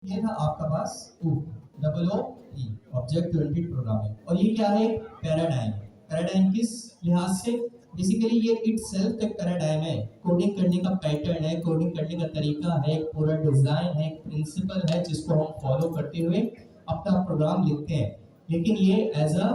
ये था आपका पास डबल ओ ई ऑब्जेक्ट ओरिएंटेड प्रोग्रामिंग। और ये क्या है? पैराडाइम। पैराडाइम किस लिहाज से? बेसिकली ये इटसेल्फ एक पैराडाइम है, कोडिंग करने का पैटर्न है, कोडिंग करने का तरीका है, एक पूरा डिजाइन है, एक प्रिंसिपल है जिसको हम फॉलो करते हुए अपना प्रोग्राम लिखते हैं। लेकिन ये एज अ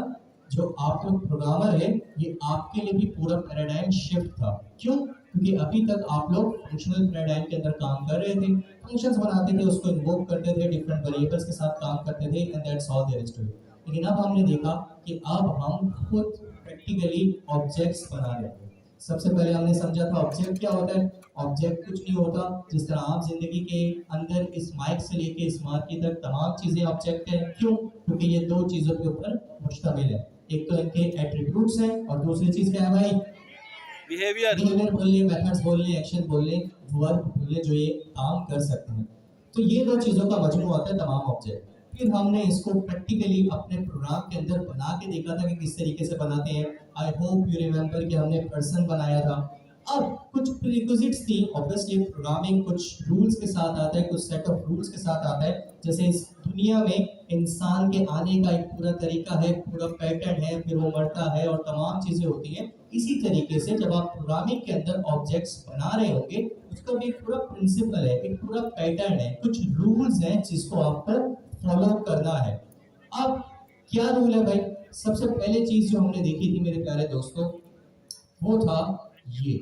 जो आप लोग प्रोग्रामर है, ये आपके लिए भी पूरा पैराडाइम शिफ्ट था। क्यों? क्योंकि अभी तक आप लोग फंक्शनल पैराडाइम के अंदर काम कर रहे थे, फंक्शंस बनाते थे, उसको इन्वोक करते थे, डिफरेंट वेरिएबल्स के साथ काम करते थे, and that's all there is to it. लेकिन अब हमने देखा कि अब हम खुद प्रैक्टिकली ऑब्जेक्ट्स बना रहे हैं। सबसे पहले हमने समझा था ऑब्जेक्ट क्या होता है। ऑब्जेक्ट कुछ नहीं होता, जिस तरह आप जिंदगी के अंदर इस माइक से लेके स्मार्ट की तक तमाम चीजें ऑब्जेक्ट है। क्यों? क्योंकि ये दो चीजों के ऊपर मुश्तमिल है। एक तो इनके एट्रीब्यूट्स हैं और दूसरी चीज क्या है भाई? बिहेवियर बोल ले, मेथड्स बोल ले, एक्शन बोल ले, वर्ब बोल ले, जो ये काम कर सकते हैं। तो ये दो चीजों का मजमू होता है तमाम ऑब्जेक्ट। फिर हमने इसको प्रैक्टिकली अपने प्रोग्राम के अंदर बना के देखा था कि किस तरीके से बनाते हैं। आई होप यू रिमेंबर कि हमने पर्सन बनाया था। अब कुछ प्रीरिक्विजिट्स थी, ऑब्वियसली प्रोग्रामिंग कुछ रूल्स के साथ आता है, कुछ सेट ऑफ रूल्स के साथ आता है। जैसे इस दुनिया में इंसान के आने का एक पूरा तरीका है, पूरा पैटर्न है, फिर वो मरता है और तमाम चीजें होती हैं। इसी तरीके से जब आप प्रोग्रामिंग के अंदर ऑब्जेक्ट्स बना रहे होंगे, उसका भी एक पूरा प्रिंसिपल है, एक पूरा पैटर्न है, कुछ रूल्स हैं जिसको आपको फॉलो करना है। अब क्या रूल है भाई? सबसे पहले चीज जो हमने देखी थी मेरे प्यारे दोस्तों, वो था ये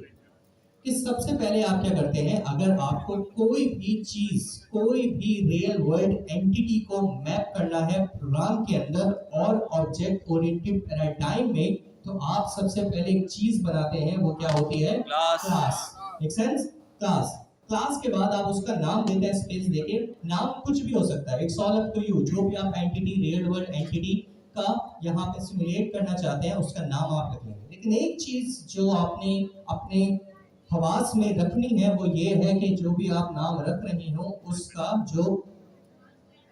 कि सबसे पहले आप क्या करते हैं, अगर आपको कोई भी चीज, कोई भी रियल वर्ल्ड एंटिटी को मैप करना है प्रोग्राम के अंदर और ऑब्जेक्ट ओरिएंटेड पैराडाइम में, तो आप सबसे पहले एक चीज बनाते हैं, वो क्या होती है? Class. Make sense? Class. Class के बाद आप उसका नाम देते हैं स्पेस देके। नाम कुछ भी हो सकता है, it's all up to you. जो भी आप एंटिटी, रियल वर्ल्ड एंटिटी का यहाँ पे सिमुलेट करना चाहते हैं, उसका नाम आप रख लेंगे। लेकिन एक चीज जो आपने अपने हवास में रखनी है, वो ये है कि जो भी आप नाम रख रहे हो, उसका जो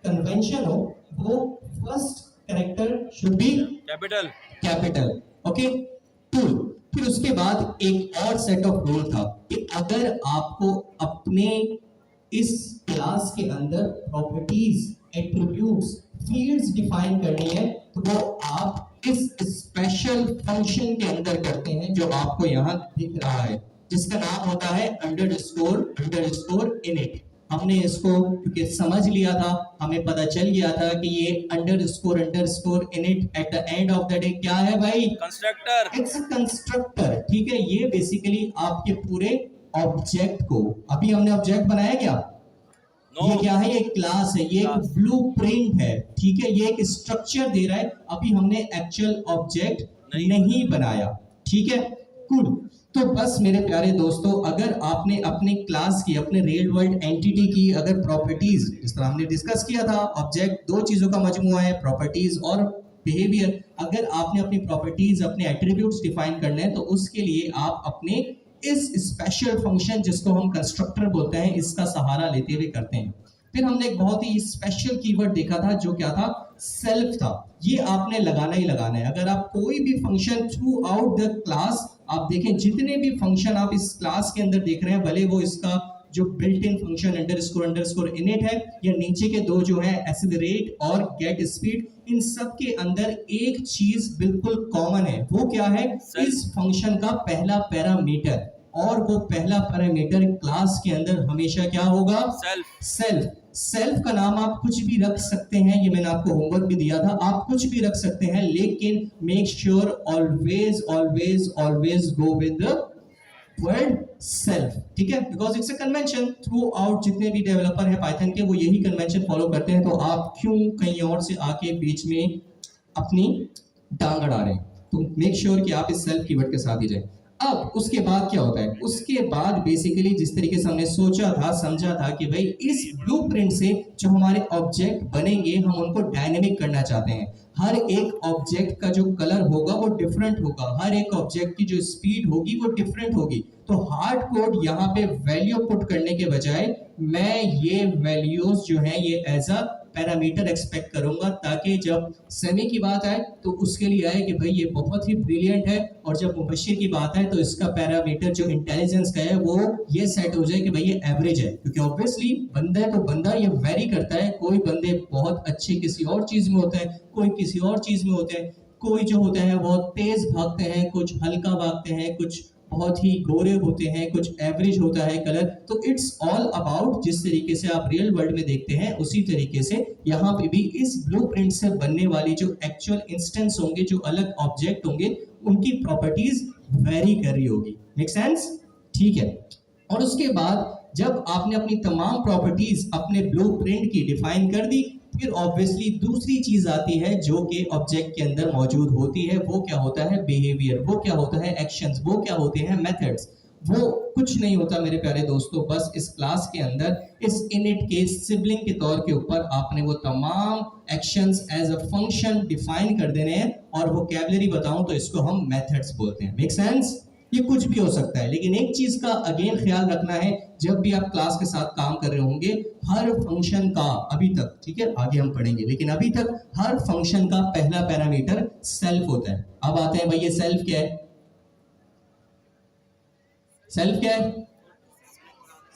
कन्वेंशन हो, वो first character should be capital. Capital, okay. फिर उसके बाद एक और सेट ऑफ रूल था कि अगर आपको अपने इस क्लास के अंदर प्रॉपर्टीज, एट्रीब्यूट्स, फील्ड्स डिफाइन करनी है, तो वो आप इस स्पेशल फंक्शन के अंदर करते हैं जो आपको यहाँ दिख रहा है, जिसका नाम होता है अंडरस्कोर इनिट। हमने इसको क्योंकि समझ लिया था, हमें पता चल गया था कि ये underscore init at the end of the day क्या है भाई? कंस्ट्रक्टर। इट्स अ कंस्ट्रक्टर, ठीक है। ये बेसिकली आपके पूरे ऑब्जेक्ट को, अभी हमने ऑब्जेक्ट बनाया क्या? ये क्या है? ये क्लास है, ये एक ब्लूप्रिंट है, ठीक है। ये एक स्ट्रक्चर दे रहा है, अभी हमने एक्चुअल ऑब्जेक्ट नहीं बनाया, ठीक है। गुड। तो बस मेरे प्यारे दोस्तों, अगर आपने अपने क्लास की, अपने रियल वर्ल्ड एंटिटी की अगर प्रॉपर्टीज, जिस तरह हमने डिस्कस किया था, ऑब्जेक्ट दो चीजों का मजमूआ है, प्रॉपर्टीज और बिहेवियर। अगर आपने अपनी प्रॉपर्टीज, अपने एट्रीब्यूट्स डिफाइन करने हैं, तो उसके लिए आप अपने इस स्पेशल फंक्शन, जिसको हम कंस्ट्रक्टर बोलते हैं, इसका सहारा लेते हुए करते हैं। फिर हमने एक बहुत ही स्पेशल कीवर्ड देखा था, जो क्या था? सेल्फ था। ये आपने लगाना ही लगाना है। अगर आप कोई भी function through out the class, आप देखें जितने भी फंक्शन आप इस क्लास के अंदर देख रहे हैं, भले वो इसका जो built in function underscore init है, या नीचे के दो जो है एक्सेलरेट और गेट स्पीड, इन सब के अंदर एक चीज बिल्कुल कॉमन है। वो क्या है? इस फंक्शन का पहला पैरामीटर, और वो पहला पैरामीटर क्लास के अंदर हमेशा क्या होगा? सेल्फ। सेल्फ का नाम आप कुछ भी रख सकते हैं, ये मैंने आपको होमवर्क भी दिया था, आप कुछ भी रख सकते हैं, लेकिन make sure always always always go with the word self, ठीक है। Because it's a convention, through out जितने भी डेवलपर है पाइथन के, वो यही कन्वेंशन फॉलो करते हैं। तो आप क्यों कहीं और से आके बीच में अपनी टांग अड़ा रहे हैं? तो मेक श्योर कि आप इस सेल्फ कीवर्ड के साथ ही जाए। अब उसके बाद क्या होता है? उसके बाद बेसिकली जिस तरीके से हमने सोचा था, समझा था कि भाई इस ब्लूप्रिंट से जो हमारे ऑब्जेक्ट बनेंगे, हम उनको डायनेमिक करना चाहते हैं। हर एक ऑब्जेक्ट का जो कलर होगा वो डिफरेंट होगा, हर एक ऑब्जेक्ट की जो स्पीड होगी वो डिफरेंट होगी। तो हार्ड कोड यहाँ पे वैल्यू पुट करने के बजाय मैं ये वैल्यूज जो है ये एज अ पैरामीटर एक्सपेक्ट करूंगा, ताकि जब सेमी की बात आए तो उसके लिए आए कि भाई ये बहुत ही ब्रिलियंट है, और जब मुबशिर की बात आए तो इसका पैरामीटर जो इंटेलिजेंस का है वो ये सेट हो जाए कि भाई ये एवरेज है। क्योंकि ऑब्वियसली बंदा तो बंदा ये वेरी करता है, कोई बंदे बहुत अच्छे किसी और चीज में होते हैं, कोई किसी और चीज में होते हैं, कोई जो होते हैं बहुत तेज भागते हैं, कुछ हल्का भागते हैं, कुछ बहुत ही गोरे होते हैं, कुछ एवरेज होता है कलर। तो इट्स ऑल अबाउट, जिस तरीके से आप रियल वर्ल्ड में देखते हैं उसी तरीके से यहाँ पे भी इस ब्लूप्रिंट से बनने वाली जो एक्चुअल इंस्टेंस होंगे, जो अलग ऑब्जेक्ट होंगे, उनकी प्रॉपर्टीज वेरी कर रही होगी। Make sense? ठीक है। और उसके बाद जब आपने अपनी तमाम प्रॉपर्टीज अपने ब्लूप्रिंट की डिफाइन कर दी, फिर ऑब्वियसली दूसरी चीज आती है जो कि ऑब्जेक्ट के अंदर मौजूद होती है। वो क्या होता है? बिहेवियर। वो क्या होता है? एक्शंस। वो क्या होते हैं? मेथड्स। वो कुछ नहीं होता मेरे प्यारे दोस्तों, बस इस क्लास के अंदर इस इनिट के सिबलिंग के तौर के ऊपर आपने वो तमाम actions as a function define कर देने हैं, और वोकैबुलरी बताऊं तो इसको हम मेथड्स बोलते हैं। Make sense? ये कुछ भी हो सकता है, लेकिन एक चीज का अगेन ख्याल रखना है, जब भी आप क्लास के साथ काम कर रहे होंगे, हर फंक्शन का अभी तक, ठीक है आगे हम पढ़ेंगे, लेकिन अभी तक हर फंक्शन का पहला पैरामीटर सेल्फ होता है। अब आते हैं भाई ये सेल्फ क्या है? सेल्फ क्या है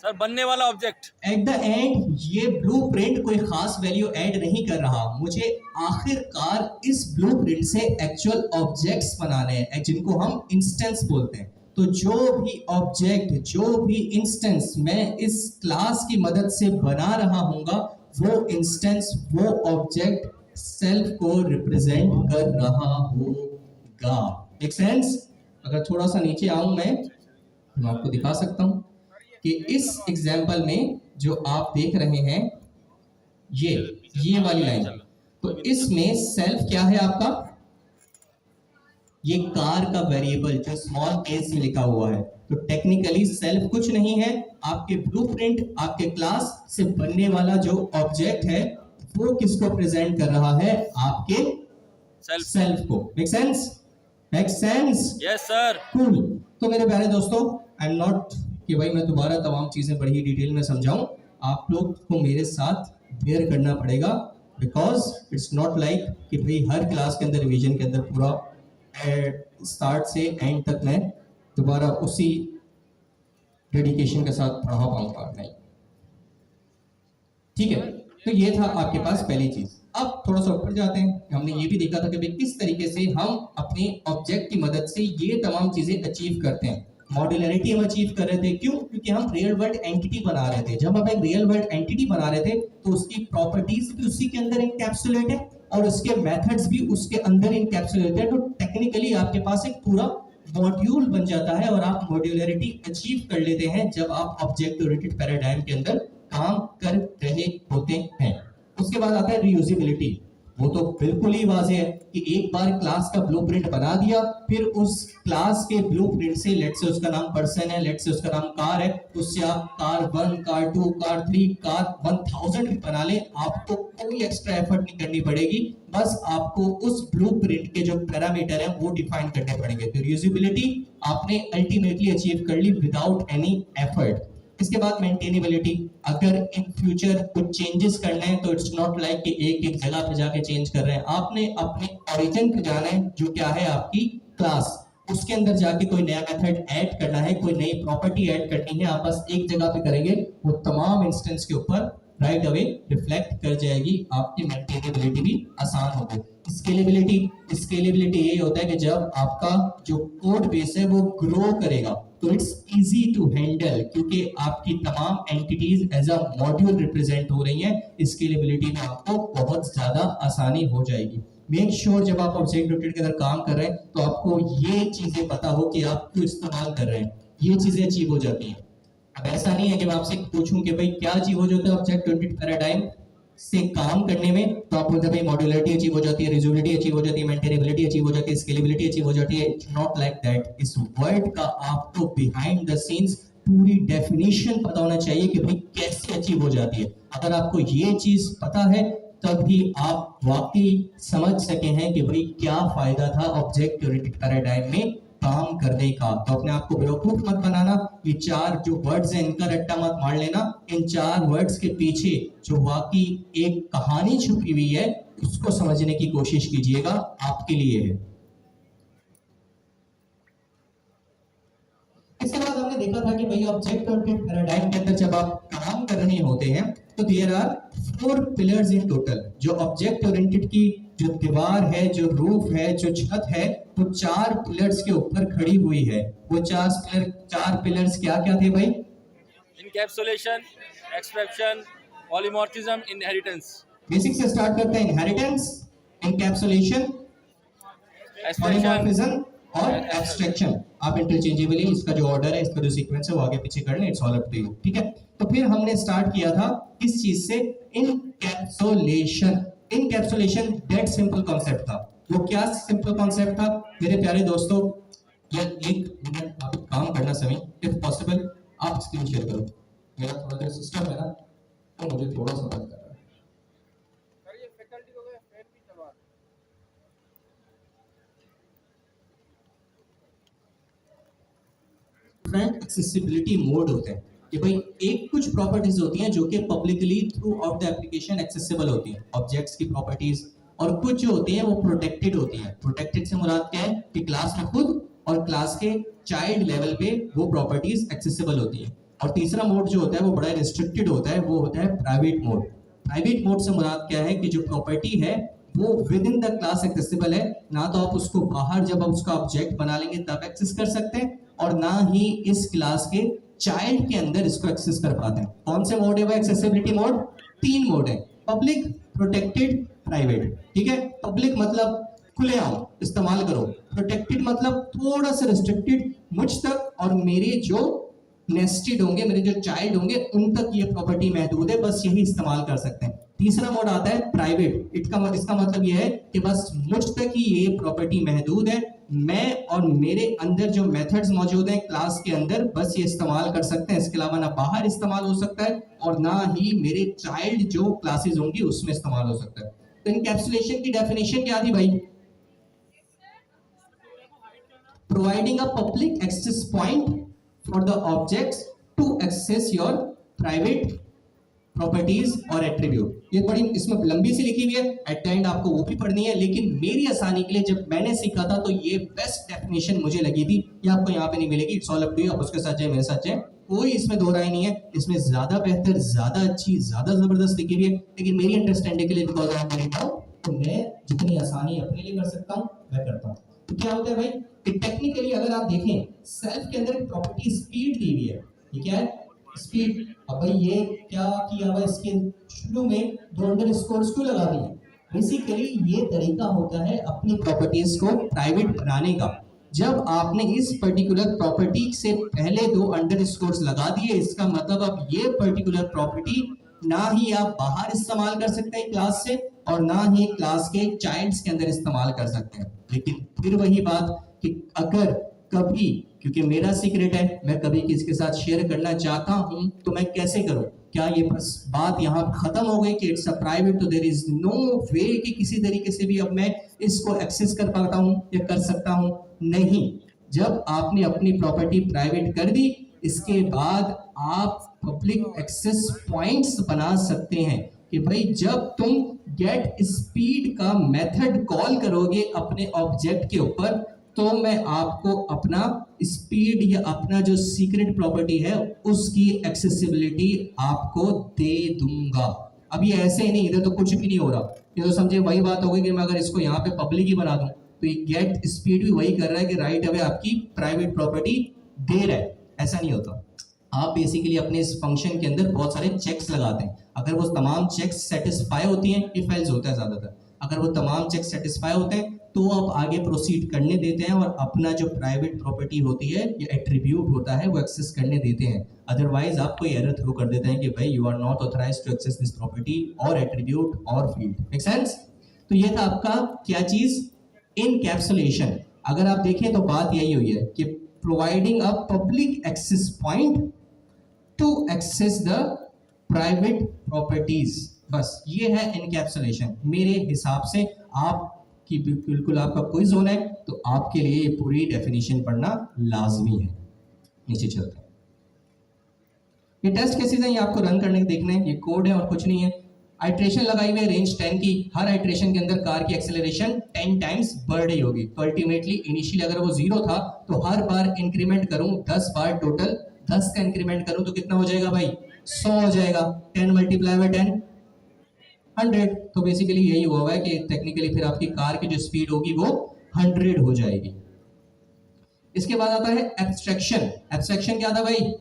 सर? बनने वाला ऑब्जेक्ट। एट द एंड ये ब्लूप्रिंट कोई खास वैल्यू ऐड नहीं कर रहा, मुझे आखिरकार इस ब्लूप्रिंट से एक्चुअल ऑब्जेक्ट्स बनाने हैं, जिनको हम इंस्टेंस बोलते हैं। तो जो भी ऑब्जेक्ट, जो भी इंस्टेंस मैं इस क्लास की मदद से बना रहा हूंगा, वो इंस्टेंस, वो ऑब्जेक्ट सेल्फ को रिप्रेजेंट कर रहा होगा। Make sense? अगर थोड़ा सा नीचे आऊं मैं आपको दिखा सकता हूं कि इस एग्जाम्पल में जो आप देख रहे हैं ये वाली लाइन, तो इसमें सेल्फ क्या है आपका? ये कार का वेरिएबल जो स्मॉल केस में लिखा हुआ है। तो टेक्निकली सेल्फ कुछ नहीं है, आपके ब्लूप्रिंट, आपके क्लास से बनने वाला जो ऑब्जेक्ट है वो किसको प्रेजेंट कर रहा है? आपके सेल्फ को। Make sense? Make sense? Yes sir. Cool. तो मेरे प्यारे दोस्तों, आई एम नॉट कि भाई मैं दोबारा तमाम चीजें बड़ी डिटेल में समझाऊं, आप लोग को मेरे साथ बेयर करना पड़ेगा, बिकॉज इट्स नॉट लाइक कि भाई हर क्लास के अंदर, रिवीजन के अंदर पूरा स्टार्ट से एंड तक मैं दोबारा उसी डेडिकेशन के साथ पढ़ा पाऊंगा, नहीं। ठीक है, तो ये था आपके पास पहली चीज। अब थोड़ा सा ऊपर जाते हैं। हमने ये भी देखा था कि भाई किस तरीके से हम अपने ऑब्जेक्ट की मदद से ये तमाम चीजें अचीव करते हैं। मॉड्यूलरिटी हम अचीव कर रहे थे, क्यों? क्योंकि हम रियल वर्ल्ड एंटिटी बना रहे थे। जब हम एक रियल वर्ल्ड एंटिटी बना रहे थे तो उसकी प्रॉपर्टीज भी उसी के अंदर इनकैप्सुलेट है, और उसके मेथड्स भी उसके अंदर इनकैप्सुलेट है। तो टेक्निकली आपके पास एक पूरा मॉड्यूल बन जाता है, और आप मॉड्यूलरिटी अचीव कर लेते हैं जब आप ऑब्जेक्ट ओरिएंटेड पैराडाइम के अंदर काम कर रहे होते हैं। उसके बाद आता है रीयूजेबिलिटी। वो तो बिल्कुल ही वाज़ेह है कि एक बार क्लास का ब्लूप्रिंट बना दिया, फिर उस क्लास के ब्लूप्रिंट से, लेट से उसका नाम पर्सन है, लेट से उसका नाम कार है, उससे आप कार 1, कार 2, कार 3, कार 1000 भी बना लें, आपको कोई एक्स्ट्रा एफर्ट नहीं करनी पड़ेगी। बस आपको उस ब्लूप्रिंट के जो पैरामीटर है वो डिफाइन करने पड़ेंगे। तो रीयूजेबिलिटी आपने अल्टीमेटली अचीव कर ली विदाउट एनी एफर्ट। इसके बाद मेंटेनेबिलिटी, अगर इन फ्यूचर कुछ चेंजेस करने हैं तो इट्स नॉट लाइक कि एक जगह पे जाके चेंज कर रहे हैं, आपने अपने ओरिजिन पे जाना है, जो क्या है आपकी क्लास। उसके अंदर जाके कोई नया मेथड ऐड करना है, कोई नई प्रॉपर्टी ऐड करनी है, आप बस एक जगह पे करेंगे, वो तमाम इंस्टेंस के ऊपर राइट अवे रिफ्लेक्ट कर जाएगी, आपकी मेंटेनेबिलिटी भी आसान होगी। स्केलेबिलिटी ये होता है कि जब आपका जो कोड बेस है वो ग्रो करेगा तो इट्स इजी टू हैंडल, क्योंकि आपकी तमाम entities as a module represent हो रही हैं। स्केलेबिलिटी में आपको बहुत ज्यादा आसानी हो जाएगी। मेक श्योर जब आप ऑब्जेक्ट ओरिएंटेड के अंदर काम कर रहे हैं तो आपको ये चीजें पता हो कि आप क्यों इस्तेमाल कर रहे हैं, ये चीजें अचीव हो जाती हैं। अब ऐसा नहीं है कि मैं आपसे पूछूं कि भाई क्या अचीव हो जाता है ऑब्जेक्ट ओरिएंटेड पैराडाइम से काम करने में, तो आप बोलते हैं भाई मॉड्यूलरिटी अचीव हो जाती है, रियूजेबिलिटी अचीव हो जाती है, मेंटेनेबिलिटी अचीव हो जाती है, स्केलेबिलिटी अचीव हो जाती है। It's not like that. इस वर्ड का आपको बिहाइंड द सीन्स पूरी डेफिनेशन पता होना चाहिए कि भाई कैसे अचीव हो जाती है। अगर आपको ये चीज पता है तब ही आप वाकई समझ सके हैं कि भाई क्या फायदा था ऑब्जेक्ट ओरिएंटेड पैराडाइम में काम करने का। तो अपने आप को बेवकूफ मत बनाना, ये चार जो वर्ड्स हैं इनका रट्टा मत मार लेना। इन चार वर्ड्स के पीछे जो वाकई एक कहानी छुपी हुई है उसको समझने की कोशिश कीजिएगा, आपके लिए है। इसके बाद हमने देखा था कि भाई ऑब्जेक्ट ओरिएंटेड पैराडाइम के अंदर जब आप काम कर रहे होते हैं तो there are 4 pillars in total. जो ऑब्जेक्ट ओरिएंटेड की जो दीवार है, जो रूफ है, जो छत है, वो 4 पिलर्स के ऊपर खड़ी हुई है। वो 4 पिलर्स क्या क्या थे भाई? Encapsulation, extraction, polymorphism, inheritance. Basic से स्टार्ट करते हैं। इनहेरिटेंस, इनकैप्सुलेशन, पॉलीमॉर्फिज्म और एब्स्ट्रैक्शन। आप इंटरचेंजेबली इसका जो ऑर्डर है, इसका जो सीक्वेंस है वो आगे पीछे कर लें, it's all up to you, ठीक है। तो फिर हमने स्टार्ट किया था किस चीज से? Encapsulation. Encapsulation that simple concept था। वो क्या सिंपल कॉन्सेप्ट था मेरे प्यारे दोस्तों? या एक मिनट आप काम करना समय, इफ पॉसिबल आप स्क्रीन शेयर करो। मेरा थोड़ा जो सिस्टम है ना वो मुझे थोड़ा सा मदद कर रहा है। एक्सेसिबिलिटी मोड होते हैं कि भाई एक कुछ प्रॉपर्टीज होती हैं जो कि publicly through out the application accessible होती हैं, ऑब्जेक्ट्स की प्रॉपर्टीज, और कुछ जो होती हैं वो प्रोटेक्टेड होती हैं। प्रोटेक्टेड से मुराद क्या है कि क्लास में खुद और क्लास के चाइल्ड लेवल पे वो प्रॉपर्टीज एक्सेसिबल होती हैं। और तीसरा मोड जो होता है वो बड़ा रिस्ट्रिक्टेड होता है, वो होता है प्राइवेट मोड। प्राइवेट मोड से मुराद क्या है कि जो प्रॉपर्टी है वो with in the class accessible है, ना तो आप उसको बाहर जब आप उसका ऑब्जेक्ट बना लेंगे तब एक्सेस कर सकते हैं, और ना ही इस क्लास के चाइल्ड के अंदर इसको एक्सेस कर पाते हैं। कौन से मोड है वो एक्सेसिबिलिटी मोड? 3 मोड है, पब्लिक, प्रोटेक्टेड, प्राइवेट, ठीक है। पब्लिक मतलब खुले आओ इस्तेमाल करो, प्रोटेक्टेड मतलब थोड़ा सा रिस्ट्रिक्टेड, मुझ तक और मेरे जो नेस्टेड होंगे, मेरे जो चाइल्ड होंगे उन तक ये प्रॉपर्टी महदूद है, बस यही इस्तेमाल कर सकते हैं। तीसरा मोड आता है प्राइवेट। इसका मतलब यह है कि बस मुझ तक ही ये प्रॉपर्टी महदूद है, मैं और मेरे अंदर जो मेथड्स मौजूद हैं क्लास के अंदर बस ये इस्तेमाल कर सकते हैं, इसके अलावा ना बाहर इस्तेमाल हो सकता है और ना ही मेरे चाइल्ड जो क्लासेस होंगी उसमें इस्तेमाल हो सकता है। तो इनकैप्सुलेशन की डेफिनेशन क्या थी भाई? Providing a public access point for the objects to access your private properties और एट्रीब्यूट। ये बड़ी इसमें लंबी सी लिखी हुई है, एट द एंड आपको वो भी पढ़नी है, लेकिन मेरी आसानी के लिए जब मैंने सीखा था तो ये बेस्ट डेफिनेशन मुझे लगी थी। ये आपको यहाँ पे नहीं मिलेगी, it's all up to you, आप उसके साथ जाए मेरे साथ जाए, कोई इसमें दो राय नहीं है। इसमें ज्यादा बेहतर, ज्यादा अच्छी, ज्यादा जबरदस्त लिखी हुई है, लेकिन मेरी अंडरस्टैंडिंग के लिए because I am very now, तो मैं जितनी आसानी अपने लिए कर सकता हूँ मैं करता हूँ। तो क्या होता है भाई कि टेक्निकली अगर आप देखें सेल्फ के अंदर एक प्रॉपर्टी स्पीड दी हुई है, ये क्या है? स्पीड। अब भाई ये क्या किया हुआ, इसके शुरू में 2 अंडरस्कोर्स क्यों लगा दिए? बेसिकली ये तरीका होता है अपनी प्रॉपर्टीज को प्राइवेट बनाने का। जब आपने इस पर्टिकुलर प्रॉपर्टी से पहले 2 अंडरस्कोर्स लगा दिए, इसका मतलब अब ये पर्टिकुलर प्रॉपर्टी ना ही आप बाहर इस्तेमाल कर सकते हैं क्लास से और ना ही क्लास के चाइल्ड्स के अंदर इस्तेमाल कर सकते हैं। लेकिन फिर वही बात कि अगर कभी, क्योंकि मेरा सीक्रेट है, मैं कभी किसी के साथ शेयर करना चाहता हूं तो मैं कैसे करूं? क्या ये बस बात यहाँ खत्म हो गई कि इट्स अ प्राइवेट, तो देयर इज नो वे कि किसी तरीके से भी अब मैं इसको एक्सेस कर पाता हूं या कर सकता हूं? नहीं। जब आपने अपनी प्रॉपर्टी प्राइवेट कर दी, इसके बाद आप पब्लिक एक्सेस पॉइंट्स बना सकते हैं कि भाई जब तुम गेट स्पीड का मेथड कॉल करोगे अपने ऑब्जेक्ट के ऊपर, तो मैं आपको अपना स्पीड या अपना जो सीक्रेट प्रॉपर्टी है उसकी एक्सेसिबिलिटी आपको दे दूंगा। अब ये ऐसे ही नहीं, इधर तो कुछ भी नहीं हो रहा, ये तो समझे वही बात होगी कि मैं अगर इसको यहाँ पे पब्लिक ही बना दूं तो ये गेट स्पीड भी वही कर रहा है कि राइट अवे आपकी प्राइवेट प्रॉपर्टी दे रहा है। ऐसा नहीं होता। आप बेसिकली अपने इस फंक्शन के अंदर बहुत सारे चेक्स लगाते हैं, अगर वो तमाम चेक्स सेटिस्फाई होती हैं, इफ एल्स होता है ज्यादातर, अगर वो तमाम चेक्स सेटिस्फाई होते हैं तो आप आगे प्रोसीड करने देते हैं और अपना जो प्राइवेट प्रॉपर्टी होती है या एट्रीब्यूट होता है वो एक्सेस करने देते हैं। अदरवाइज आप कोई एरर थ्रो कर देते हैं कि भाई you are not authorised to access this property और एट्रीब्यूट और फील्ड। Make sense? तो ये था आपका क्या चीज? इनकैप्सुलेशन। अगर आप देखें तो बात यही हुई है कि providing a public access point to access the private properties, बस ये है इनकैप्सुलेशन। मेरे हिसाब से आप कि बिल्कुल आपका कोई जोन है तो आपके लिए ये पूरी डेफिनेशन पढ़ना लाजमी है। नीचे चलते हैं। ये टेस्ट केसेस हैं, ये आपको रन करने के देखने हैं, ये कोड है और कुछ नहीं है। आइट्रेशन लगाई हुई है रेंज 10 की, हर आइट्रेशन के अंदर कार की एक्सेलरेशन 10 टाइम्स बढ़ रही होगी। तो अल्टीमेटली इनिशियली अगर वो 0 था तो हर बार इंक्रीमेंट करूं 10 बार, टोटल 10 का इंक्रीमेंट करूं तो कितना हो जाएगा भाई, 100 हो जाएगा। 10 मल्टीप्लाई बाय 10 100। तो बेसिकली यही हुआ है कि टेक्निकली फिर आपकी कार की जो स्पीड होगी वो 100 हो जाएगी। इसके बाद आता है एब्स्ट्रैक्शन। एब्स्ट्रैक्शन क्या था भाई,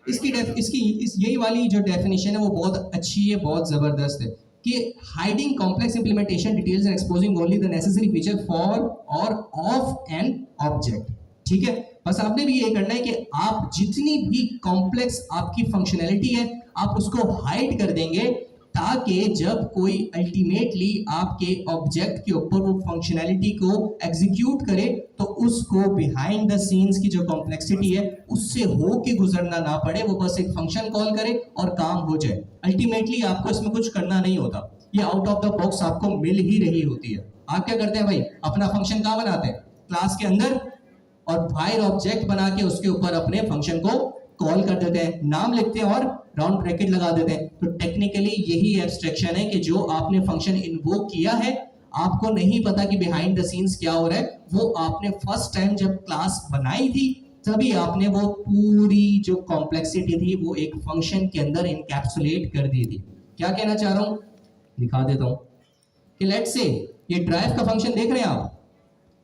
यही वाली जो डेफिनेशन है वो बहुत अच्छी है, बहुत जबरदस्त है कि hiding complex implementation details and exposing only the necessary feature for और ऑफ एन ऑब्जेक्ट। ठीक है, बस आपने भी ये करना है कि आप जितनी भी कॉम्प्लेक्स आपकी फंक्शनैलिटी है आप उसको हाइड कर देंगे, ताकि जब कोई अल्टीमेटली आपके ऑब्जेक्ट के ऊपर वो फंक्शनैलिटी को एग्जीक्यूट करे तो उसको बिहाइंड द सीन्स की जो कॉम्प्लेक्सिटी है उससे हो के गुजरना ना पड़े, वो बस एक फंक्शन कॉल करे और काम हो जाए। अल्टीमेटली आपको इसमें कुछ करना नहीं होता, ये आउट ऑफ द बॉक्स आपको मिल ही रही होती है। आप क्या करते हैं भाई, अपना फंक्शन कहाँ बनाते हैं, क्लास के अंदर, और बाहर ऑब्जेक्ट बना के उसके ऊपर अपने फंक्शन को कॉल कर देते हैं, नाम लिखते हैं और राउंड ब्रैकेट लगा देते हैं। तो टेक्निकली यही एब्स्ट्रैक्शन है कि जो आपने फंक्शन इन्वोक किया है आपको नहीं पता कि बिहाइंड द सीन्स क्या हो रहा है, वो आपने फर्स्ट टाइम जब क्लास बनाई थी तभी आपने वो पूरी जो कॉम्प्लेक्सिटी थी वो एक फंक्शन के अंदर इनकैप्सुलेट कर दी थी। क्या कहना चाह रहा हूं, दिखा देता हूं कि लेट्स से ये ड्राइव का फंक्शन देख रहे हैं आप,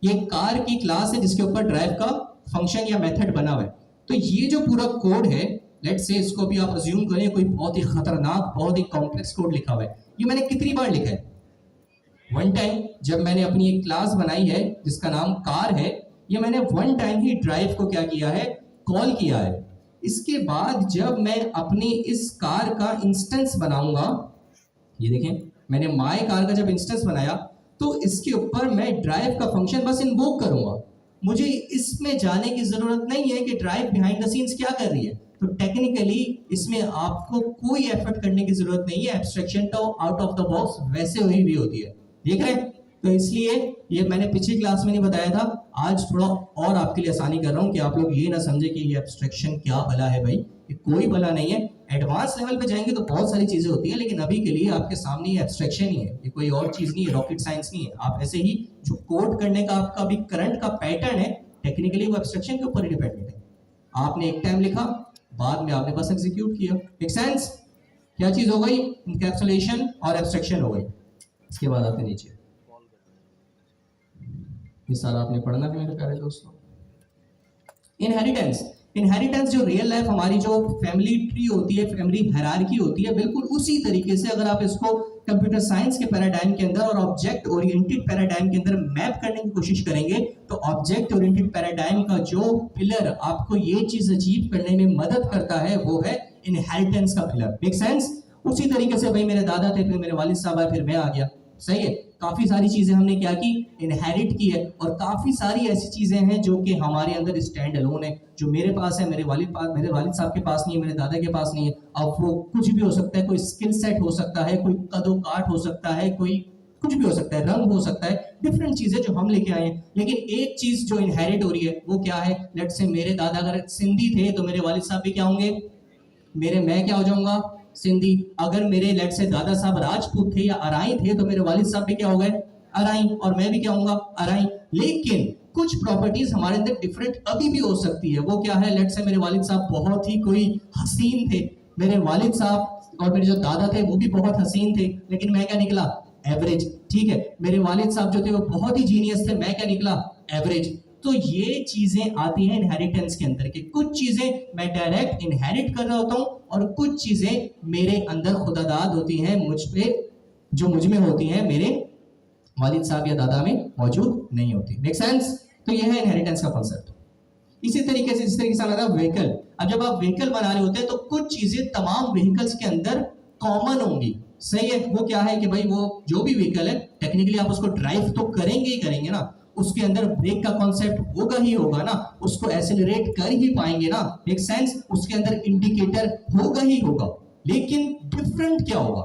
ये कार की क्लास है जिसके ऊपर ड्राइव का फंक्शन या मेथड बना हुआ है। तो ये जो पूरा कोड है, लेट्स से इसको भी आप अज्यूम करें कोई बहुत ही खतरनाक, बहुत ही कॉम्प्लेक्स कोड लिखा हुआ है। ये मैंने कितनी बार लिखा है, वन टाइम जब मैंने अपनी एक क्लास बनाई है जिसका नाम कार है, ये मैंने वन टाइम ही ड्राइव को क्या किया है, कॉल किया है। इसके बाद जब मैं अपनी इस कार का इंस्टेंस बनाऊंगा, ये देखें मैंने माय कार का जब इंस्टेंस बनाया तो इसके ऊपर मैं ड्राइव का फंक्शन बस इन्वोक करूंगा, मुझे इसमें जाने की जरूरत नहीं है कि ड्राइव बिहाइंड द सीन्स क्या कर रही है। तो टेक्निकली इसमें आपको कोई एफर्ट करने की जरूरत नहीं है, एब्स्ट्रैक्शन तो आउट ऑफ द बॉक्स वैसे हुई भी होती है, देख रहे हैं। तो इसलिए ये मैंने पिछली क्लास में नहीं बताया था, आज थोड़ा और आपके लिए आसानी कर रहा हूं कि आप लोग ये ना समझे कि ये एब्स्ट्रैक्शन क्या भला है भाई, ये कोई भला नहीं है। एडवांस लेवल पे जाएंगे तो बहुत सारी चीजें होती है, लेकिन अभी के लिए आपके सामने ये एब्स्ट्रैक्शन ही है, ये कोई और चीज नहीं है, रॉकेट साइंस नहीं है। आप ऐसे ही जो कोड करने का आपका अभी करंट का पैटर्न है, टेक्निकली वो एब्स्ट्रैक्शन के ऊपर डिपेंडेंट है। आपने एक टाइम लिखा, बाद में आपने बस एग्जीक्यूट किया, मेक सेंस। क्या चीज हो गई, इनकैप्सुलेशन और एब्स्ट्रैक्शन हो गई। इसके बाद आते नीचे, ये सारा आपने पढ़ना है मेरे प्यारे दोस्तों। इनहेरिटेंस, इनहेरिटेंस जो रियल लाइफ हमारी जो फैमिली ट्री होती है, फैमिली हायरार्की होती है, बिल्कुल उसी तरीके से अगर आप इसको कंप्यूटर साइंस के पैराडाइम के अंदर और ऑब्जेक्ट ओरिएंटेड पैराडाइम के अंदर मैप करने की कोशिश करेंगे तो ऑब्जेक्ट ओरिएंटेड पैराडाइम का जो पिलर आपको ये चीज अचीव करने में मदद करता है वो है इनहेरिटेंस का पिलर। Make sense. उसी तरीके से भाई मेरे दादा थे, फिर मेरे वालिद साहब आए, फिर मैं आ गया, सही है। काफी सारी चीजें हमने क्या की, इनहेरिट की है, और काफी सारी ऐसी चीजें हैं जो कि हमारे अंदर स्टैंड अलोन है, जो मेरे पास है, मेरे वालिद साहब के पास नहीं है, मेरे दादा के पास नहीं है। अब वो कुछ भी हो सकता है, कोई स्किल सेट हो सकता है, कोई कदो काट हो सकता है, कोई कुछ भी हो सकता है, रंग हो सकता है, डिफरेंट चीजें जो हम लेके आए हैं। लेकिन एक चीज जो इनहेरिट हो रही है वो क्या है, लेट्स से मेरे दादा अगर सिंधी थे तो मेरे वालिद साहब भी क्या होंगे, मैं क्या हो जाऊंगा, सिंधी। अगर मेरे लेट से दादा साहब राजपूत थे या अराई थे तो मेरे वालिद साहब भी क्या हो गए, अराई, और मैं भी क्या होऊंगा, अराई। लेकिन कुछ प्रॉपर्टीज हमारे अंदर डिफरेंट अभी भी हो सकती है। वो क्या है, लेट से मेरे वालिद साहब बहुत ही कोई हसीन थे, मेरे वालिद साहब और मेरे जो दादा थे वो भी बहुत हसीन थे, लेकिन मैं क्या निकला, एवरेज। ठीक है, मेरे वालिद साहब जो थे वो बहुत ही जीनियस थे, मैं क्या निकला, एवरेज। तो ये चीजें आती हैं इनहेरिटेंस के अंदर कि कुछ चीजें मैं डायरेक्ट इनहेरिट कर रहा होता हूं और कुछ चीजें मेरे अंदर खुदादाद होती हैं, मुझ पे जो मुझ में होती हैं, मेरे वालिद साहब या दादा में मौजूद नहीं होती। Make sense. तो ये है इनहेरिटेंस का कॉन्सेप्ट। इसी तरीके से जिस तरीके से आता है व्हीकल। अब जब आप व्हीकल बना रहे होते हैं तो कुछ चीजें तमाम व्हीकल्स के अंदर कॉमन होंगी, सही है। वो क्या है कि भाई वो जो भी व्हीकल है टेक्निकली आप उसको ड्राइव तो करेंगे ही करेंगे ना, उसके अंदर ब्रेक का कॉन्सेप्ट होगा ही होगा ना, उसको एक्सेलरेट कर ही पाएंगे ना, मेक सेंस। उसके अंदर इंडिकेटर होगा ही होगा, लेकिन डिफरेंट क्या होगा,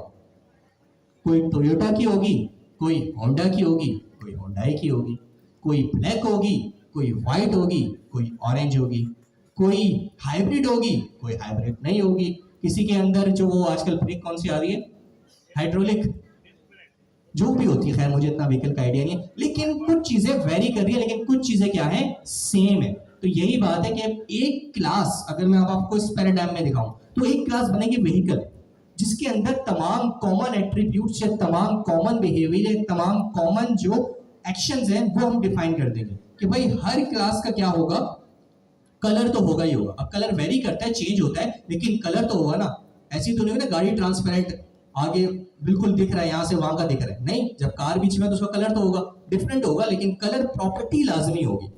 कोई टोयोटा की होगी, कोई होंडा की होगी, कोई होंडाई की होगी, कोई ब्लैक होगी, कोई वाइट होगी, कोई ऑरेंज होगी, कोई हाइब्रिड होगी, कोई हाइब्रिड नहीं होगी। किसी के अंदर जो वो आजकल ब्रेक कौन सी आ रही है, हाइड्रोलिक, जो भी होती है, खैर मुझे इतना व्हीकल का आइडिया नहीं है, लेकिन कुछ चीजें वेरी कर रही है, लेकिन कुछ चीजें क्या है, सेम है। तो यही बात है कि एक क्लास, अगर मैं अब आपको इस पैराडाइम में दिखाऊं, तो एक क्लास बनेगी व्हीकल, जिसके अंदर तमाम कॉमन एट्रीब्यूट्स या तमाम कॉमन बिहेवियर, तमाम कॉमन जो एक्शंस हैं वो हम डिफाइन कर देंगे कि भाई हर क्लास का क्या होगा, कलर तो होगा ही होगा। अब कलर वेरी करता है, चेंज होता है, लेकिन कलर तो होगा ना। ऐसी तो नहीं ना गाड़ी ट्रांसपेरेंट, आगे बिल्कुल दिख रहा है, यहां से वहां का दिख रहा है, नहीं, जब कार बीच में तो उसका कलर तो होगा, डिफरेंट होगा, लेकिन कलर प्रॉपर्टी लाजमी होगी।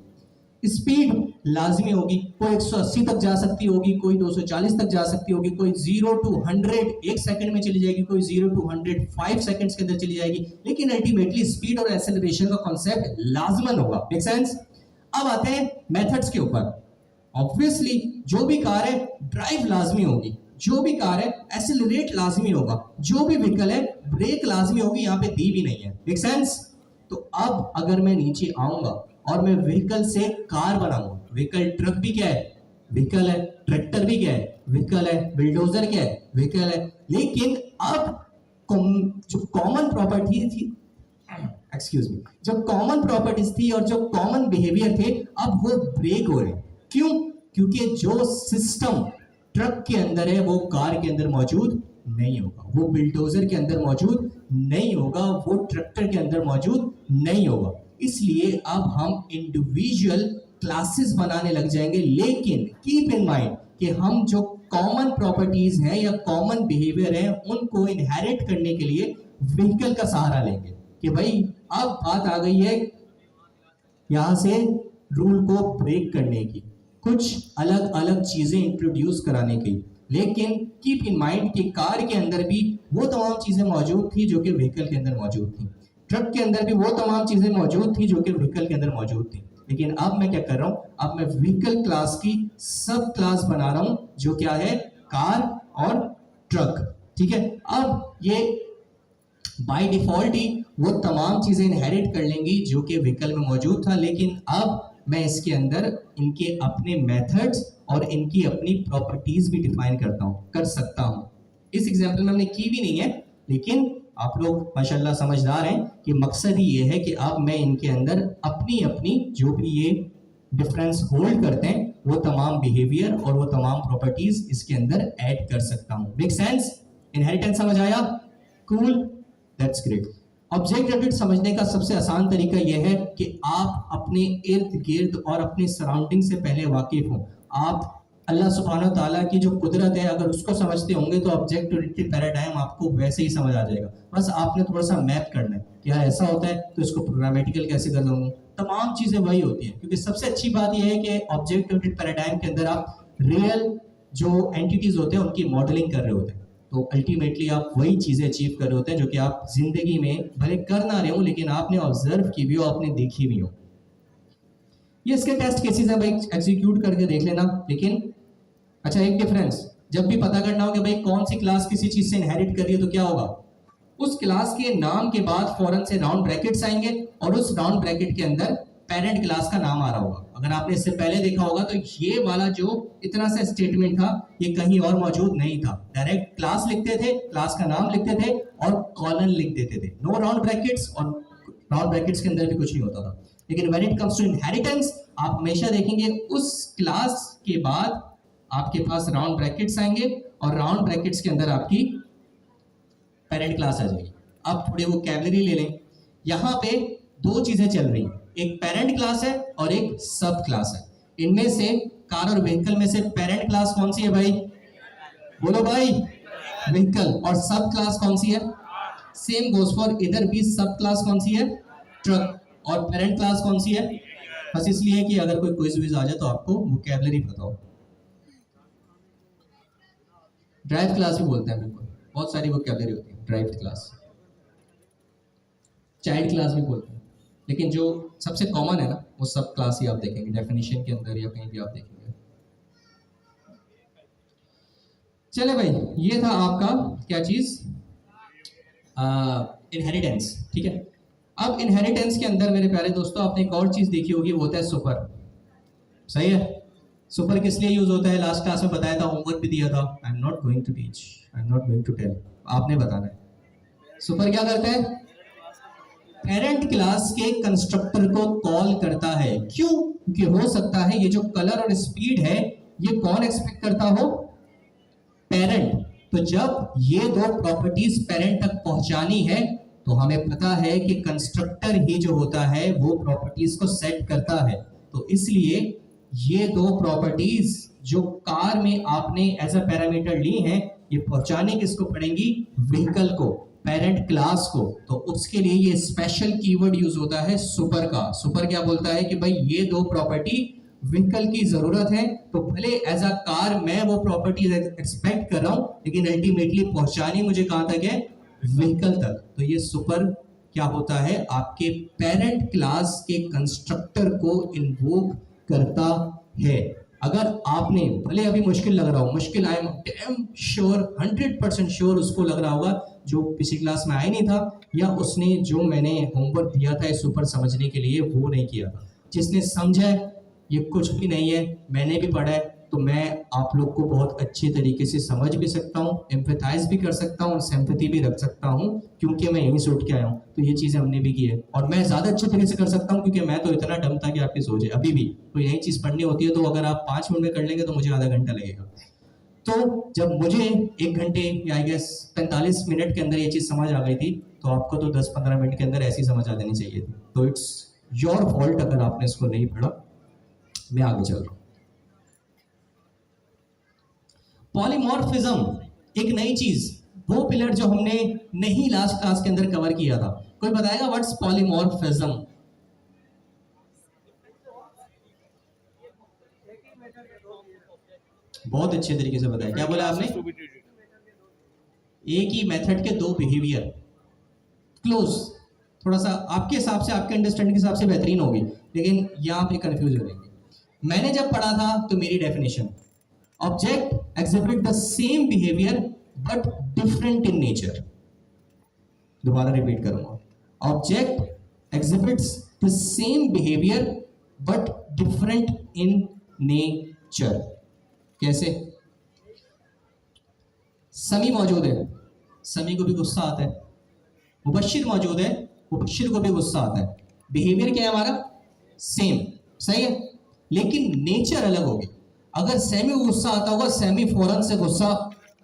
स्पीड लाजमी होगी, कोई 180 तक जा सकती होगी, कोई 240 तक जा सकती होगी, कोई 0 to 100 एक सेकंड में चली जाएगी, कोई 0 to 100 5 सेकंड्स के अंदर चली जाएगी, लेकिन अल्टीमेटली स्पीड और एक्सेलरेशन का कॉन्सेप्ट लाजमन होगा। Make sense? अब आते हैं मेथड्स के ऊपर। ऑब्वियसली जो भी कार है ड्राइव लाजमी होगी, जो भी कार है एक्सेलरेट लाजमी होगा, जो भी व्हीकल है ब्रेक लाजमी होगी, यहाँ पे दी भी नहीं है। Make sense? तो अब अगर मैं नीचे आऊंगा और मैं व्हीकल से कार बनाऊंगा, व्हीकल ट्रक भी क्या है, व्हीकल है, ट्रैक्टर भी क्या है, व्हीकल है, बिल्डोजर क्या है, व्हीकल है, लेकिन अब जो कॉमन प्रॉपर्टी थी, एक्सक्यूज मी, जो कॉमन प्रॉपर्टीज थी और जो कॉमन बिहेवियर थे, अब वो ब्रेक हो रहे हैं। क्यों? क्योंकि जो सिस्टम ट्रक के अंदर है वो कार के अंदर मौजूद नहीं होगा, वो बिल्डोजर के अंदर मौजूद नहीं होगा, वो ट्रैक्टर के अंदर मौजूद नहीं होगा। इसलिए अब हम इंडिविजुअल क्लासेस बनाने लग जाएंगे, लेकिन कीप इन माइंड कि हम जो कॉमन प्रॉपर्टीज हैं या कॉमन बिहेवियर हैं उनको इनहेरिट करने के लिए व्हीकल का सहारा लेंगे कि भाई अब बात आ गई है यहां से रूल को ब्रेक करने की, कुछ अलग अलग चीजें इंट्रोड्यूस कराने की। लेकिन कीप इन माइंड कि कार के अंदर भी वो तमाम चीजें मौजूद थी जो कि व्हीकल के अंदर मौजूद थी, ट्रक के अंदर भी वो तमाम चीजें मौजूद थी जो कि व्हीकल के अंदर मौजूद थी। लेकिन अब मैं क्या कर रहा हूं, अब मैं व्हीकल क्लास की सब क्लास बना रहा हूं जो क्या है, कार और ट्रक। ठीक है, अब ये बाय डिफॉल्ट ही वो तमाम चीजें इनहेरिट कर लेंगी जो कि व्हीकल में मौजूद था, लेकिन अब मैं इसके अंदर इनके अपने मेथड्स और इनकी अपनी प्रॉपर्टीज भी डिफाइन कर सकता हूं। इस एग्जांपल में हमने की भी नहीं है, लेकिन आप लोग माशाल्लाह समझदार हैं कि मकसद ही ये है कि अब मैं इनके अंदर अपनी अपनी जो भी ये डिफरेंस होल्ड करते हैं वो तमाम बिहेवियर और वो तमाम प्रॉपर्टीज इसके अंदर ऐड कर सकता हूं। Make sense? इनहेरिटेंस समझ आया? Cool, that's great. Object oriented समझने का सबसे आसान तरीका यह है कि आप अपने इर्द गिर्द और अपने सराउंडिंग से पहले वाकिफ हो। आप अल्लाह सुब्हानहू ताला की जो कुदरत है अगर उसको समझते होंगे तो ऑब्जेक्ट ओरिएंटेड पैराडाइम आपको वैसे ही समझ आ जाएगा। बस आपने थोड़ा सा मैप करना है कि यार ऐसा होता है तो इसको प्रोग्रामेटिकल कैसे कर दूंगा, तमाम चीजें वही होती हैं। क्योंकि सबसे अच्छी बात यह है कि ऑब्जेक्ट ओरिएंटेड पैराडाइम के अंदर आप रियल जो एंटिटीज होते हैं उनकी मॉडलिंग कर रहे होते हैं, तो अल्टीमेटली आप वही चीजें अचीव कर रहे होते हैं जो कि आप जिंदगी में भले कर ना रहे हो लेकिन आपने ऑब्जर्व की भी हो, आपने देखी भी हो। ये इसके टेस्ट केसेस हैं भाई, एग्जीक्यूट करके देख लेना। लेकिन अच्छा एक डिफरेंस, जब भी पता करना हो कि भाई कौन सी क्लास किसी चीज से इनहेरिट कर रही है तो क्या होगा, उस क्लास के नाम के बाद फौरन से राउंड ब्रैकेट्स आएंगे और उस राउंड ब्रैकेट के अंदर पेरेंट क्लास का नाम आ रहा होगा। अगर आपने इससे पहले देखा होगा तो ये वाला जो इतना सा स्टेटमेंट था ये कहीं और मौजूद नहीं था, डायरेक्ट क्लास लिखते थे, क्लास का नाम लिखते थे और कॉलन लिख देते थे, नो राउंड ब्रैकेट्स, और राउंड ब्रैकेट्स के अंदर भी कुछ नहीं होता था। लेकिन when it comes to inheritance आप हमेशा देखेंगे उस क्लास के बाद आपके पास राउंड ब्रैकेट्स आएंगे और राउंड ब्रैकेट्स के अंदर आपकी पेरेंट क्लास आ जाएगी। अब थोड़े वो कैवलरी ले लें, यहाँ पे दो चीजें चल रही हैं, एक पेरेंट क्लास है और एक सब क्लास है। इनमें से कार और व्हीकल में से पेरेंट क्लास कौन सी है भाई, बोलो भाई, व्हीकल। और सब क्लास कौन सी है, सेम गोज फॉर इधर भी, सब क्लास कौन सी है, ट्रक। और पेरेंट क्लास कौन सी है, बस इसलिए कि अगर कोई क्विज विज आ जाए तो आपको वोकैबुलरी पता हो। ड्राइव क्लास भी बोलते हैं, बिल्कुल, बहुत सारी वोकैबुलरी होती है ड्राइव क्लास। चाइल्ड क्लास भी बोलते हैं, लेकिन जो सबसे कॉमन है ना वो सब क्लास ही आप देखेंगे डेफिनेशन के अंदर या कहीं भी आप देखेंगे। चले भाई, ये था आपका क्या चीज, इनहेरिटेंस, ठीक है। अब इनहेरिटेंस के अंदर मेरे प्यारे दोस्तों आपने एक और चीज देखी होगी, वो होता है सुपर, सही है। सुपर किस लिए यूज होता है, लास्ट क्लास में बताया था, होमवर्क भी दिया था। I am not going to teach, I am not going to tell, आपने बताना है। सुपर क्या करता है, पेरेंट क्लास के कंस्ट्रक्टर को कॉल करता है। क्यों, क्योंकि हो सकता है ये जो कलर और स्पीड है ये कौन एक्सपेक्ट करता हो, पेरेंट। तो जब ये दो प्रॉपर्टीज पेरेंट तक पहुंचानी है तो हमें पता है कि कंस्ट्रक्टर ही जो होता है वो प्रॉपर्टीज को सेट करता है। तो इसलिए ये दो प्रॉपर्टीज जो कार में आपने एज अ पैरामीटर ली हैं, ये पहुंचाने किसको पड़ेंगी, व्हीकल को, पेरेंट क्लास को। तो उसके लिए ये स्पेशल कीवर्ड यूज होता है सुपर का। सुपर क्या बोलता है कि भाई ये दो प्रॉपर्टी व्हीकल की जरूरत है, तो भले एज अ कार मैं वो प्रॉपर्टी एक्सपेक्ट कर रहा हूं, लेकिन अल्टीमेटली पहुंचानी मुझे कहां तक है, व्हीकल तक। तो ये सुपर क्या होता है, आपके पेरेंट क्लास के कंस्ट्रक्टर को इन्वोक करता है। अगर आपने, भले अभी मुश्किल लग रहा हो, मुश्किल I am damn sure 100% sure उसको लग रहा होगा जो पिछली क्लास में आया नहीं था, या उसने जो मैंने होमवर्क दिया था इस सुपर समझने के लिए वो नहीं किया था। जिसने समझा है ये कुछ भी नहीं है, मैंने भी पढ़ा है, तो मैं आप लोग को बहुत अच्छे तरीके से समझ भी सकता हूँ, एम्पैथाइज भी कर सकता हूँ, सिंपैथी भी रख सकता हूँ, क्योंकि मैं यहीं से उठ के आया हूँ। तो ये चीज़ें हमने भी की है, और मैं ज़्यादा अच्छे तरीके से कर सकता हूँ क्योंकि मैं तो इतना डम था कि आपकी सोचे अभी भी। तो यही चीज़ पढ़नी होती है, तो अगर आप 5 मिनट में कर लेंगे तो मुझे आधा घंटा लगेगा। तो जब मुझे 1 घंटे या आई गेस 45 मिनट के अंदर ये चीज़ समझ आ गई थी, तो आपको तो 10-15 मिनट के अंदर ऐसी समझ आ जानी चाहिए थी। तो इट्स योर फॉल्ट अगर आपने इसको नहीं पढ़ा। मैं आगे चल रहा हूं। पॉलीमॉर्फिज्म एक नई चीज, वो पिलर जो हमने नहीं लास्ट क्लास के अंदर कवर किया था। कोई बताएगा व्हाट्स पॉलीमॉर्फिज्म? बहुत अच्छे तरीके से बताया। क्या बोला आपने? एक ही मेथड के दो बिहेवियर। क्लोज, थोड़ा सा आपके हिसाब से, आपके अंडरस्टैंडिंग के हिसाब से बेहतरीन होगी, लेकिन यहां पे कंफ्यूज हो जाएंगे। मैंने जब पढ़ा था तो मेरी definition, object exhibit the same behaviour but different in nature. दोबारा रिपीट करूंगा, object exhibits the same behaviour but different in nature. कैसे? समी मौजूद है, समी को भी गुस्सा आता है। मुबश्शिर मौजूद है, मुबश्शिर को भी गुस्सा आता है। बिहेवियर क्या है हमारा? सेम, सही है, लेकिन नेचर अलग होगी। अगर सैमी को गुस्सा आता होगा, सैमी फौरन से गुस्सा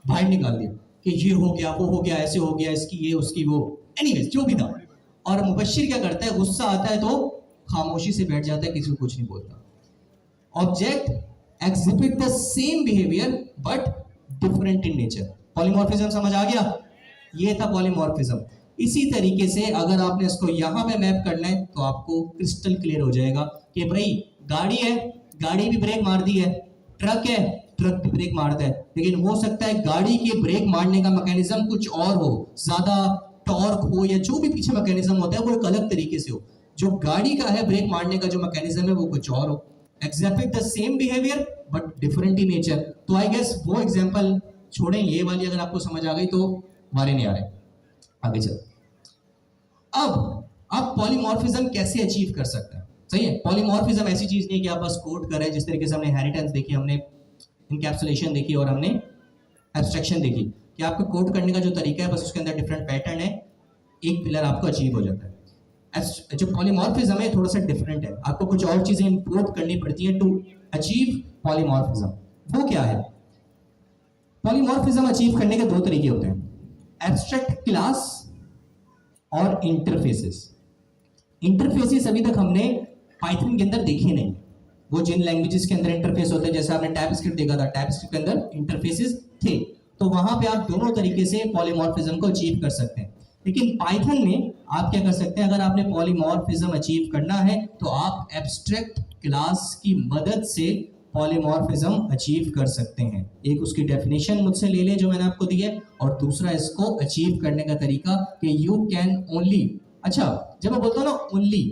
बाहर निकाल दिया कि ये हो गया, वो हो गया, ऐसे हो गया, इसकी ये, उसकी वो, एनीवेज जो भी था। और मुबश्शिर क्या करता है, गुस्सा आता है तो खामोशी से बैठ जाता है, किसी को कुछ नहीं बोलता। Object exhibit the same behaviour but different in nature. Polymorphism समझ आ गया? ये था पॉलीमॉर्फिज्म। इसी तरीके से अगर आपने इसको यहां पे मैप करना है तो आपको क्रिस्टल क्लियर हो जाएगा कि भाई गाड़ी है, गाड़ी भी ब्रेक मार दी है, ट्रक है, ट्रक भी ब्रेक मारता है, लेकिन हो सकता है गाड़ी के ब्रेक मारने का मैकेनिज्म कुछ और हो, ज्यादा टॉर्क हो, या जो भी पीछे मैकेनिज्म होता है वो एक अलग तरीके से हो। जो गाड़ी का है ब्रेक मारने का जो मैकेनिज्म है वो कुछ और हो। Exhibit the same behaviour but different in nature. तो आई गेस वो एग्जांपल छोड़ें, ये वाली अगर आपको समझ आ गई तो मारे नहीं आ रहे। आगे चल, अब आप पॉलीमॉर्फिज्म कैसे अचीव कर सकते हैं? सही है, पॉलीमॉर्फिज्म ऐसी चीज नहीं कि आप बस कोड करें। जिस तरीके से हमने इनहेरिटेंस देखी, हमने इनकैप्सुलेशन देखी और हमने एब्स्ट्रैक्शन देखी, कि आपको कोड करने का जो तरीका है बस उसके अंदर डिफरेंट पैटर्न है, एक पिलर आपको अचीव हो जाता है। जो पॉलीमॉर्फिज्म है थोड़ा सा डिफरेंट है, आपको कुछ और चीजें इंपोर्ट करनी पड़ती हैं टू अचीव पॉलीमॉर्फिज्म। वो क्या है? पॉलीमॉर्फिज्म अचीव करने के 2 तरीके होते हैं, एब्स्ट्रैक्ट क्लास और इंटरफेसेस। इंटरफेसेस अभी तक हमने पाइथन के अंदर देखे नहीं। वो जिन लैंग्वेजेस के अंदर इंटरफेस होते हैं, जैसे आपने टाइपस्क्रिप्ट देखा था, टाइपस्क्रिप्ट के अंदर इंटरफेसेस थे, तो वहां पे आप दोनों तरीके से पॉलीमॉर्फिज्म को अचीव कर सकते हैं। लेकिन पाइथन में आप क्या कर सकते हैं, अगर आपने पॉलीमॉर्फिज्म अचीव करना है तो आप एब्स्ट्रैक्ट क्लास की मदद से पॉलीमॉर्फिज्म अचीव कर सकते हैं। एक उसकी डेफिनेशन मुझसे ले लें जो मैंने आपको दी है, और दूसरा इसको अचीव करने का तरीका कि यू कैन ओनली, अच्छा जब मैं बोलता हूँ ना ओनली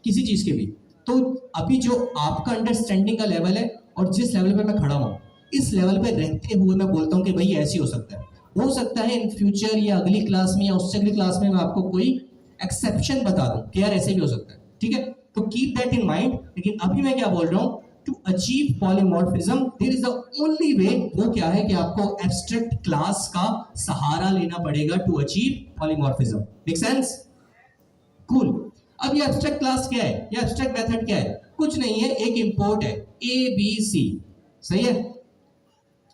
किसी चीज के भी, तो अभी जो आपका अंडरस्टैंडिंग का लेवल है और जिस लेवल पे मैं खड़ा हूँ, इस लेवल पे रहते हुए मैं बोलता हूँ कि भाई ऐसे हो सकता है। हो सकता है इन फ्यूचर या अगली क्लास में या उससे अगली क्लास में मैं आपको कोई एक्सेप्शन बता दूं कि यार ऐसे भी हो सकता है, ठीक है, तो कीप दैट इन माइंड। लेकिन अभी मैं क्या बोल रहा हूं, to achieve polymorphism there is the only way, वो क्या है कि आपको एब्स्ट्रैक्ट क्लास का सहारा लेना पड़ेगा to achieve polymorphism. Make sense? Cool. अब ये एब्स्ट्रैक्ट क्लास क्या है, ये एब्स्ट्रैक्ट मेथड क्या है? कुछ नहीं है, एक इंपोर्ट है ए बी सी, सही है।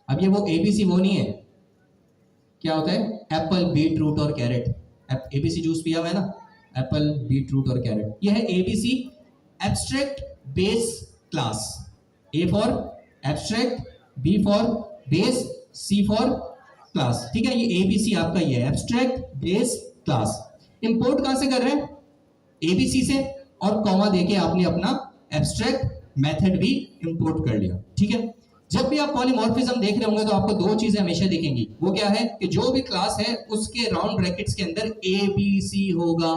अब ये वो एबीसी वो नहीं है, क्या होता है, एप्पल बीट रूट और कैरेट, एबीसी जूस पिया हुआ है ना, एप्पल बीट रूट और कैरेट, ये है ABC abstract base class. A for abstract, B for base, C for class, ठीक है। ये एबीसी आपका ये है एब्स्ट्रैक्ट बेस क्लास। इंपोर्ट कहां से कर रहे हैं, एबीसी से, और कॉमा देके आपने अपना एब्स्ट्रैक्ट मेथड भी इंपोर्ट कर लिया, ठीक है। जब भी आप पॉलीमॉर्फिज्म देख रहे होंगे तो आपको दो चीजें हमेशा दिखेंगी, वो क्या है कि जो भी क्लास है उसके राउंड ब्रैकेट्स के अंदर ए बी सी होगा।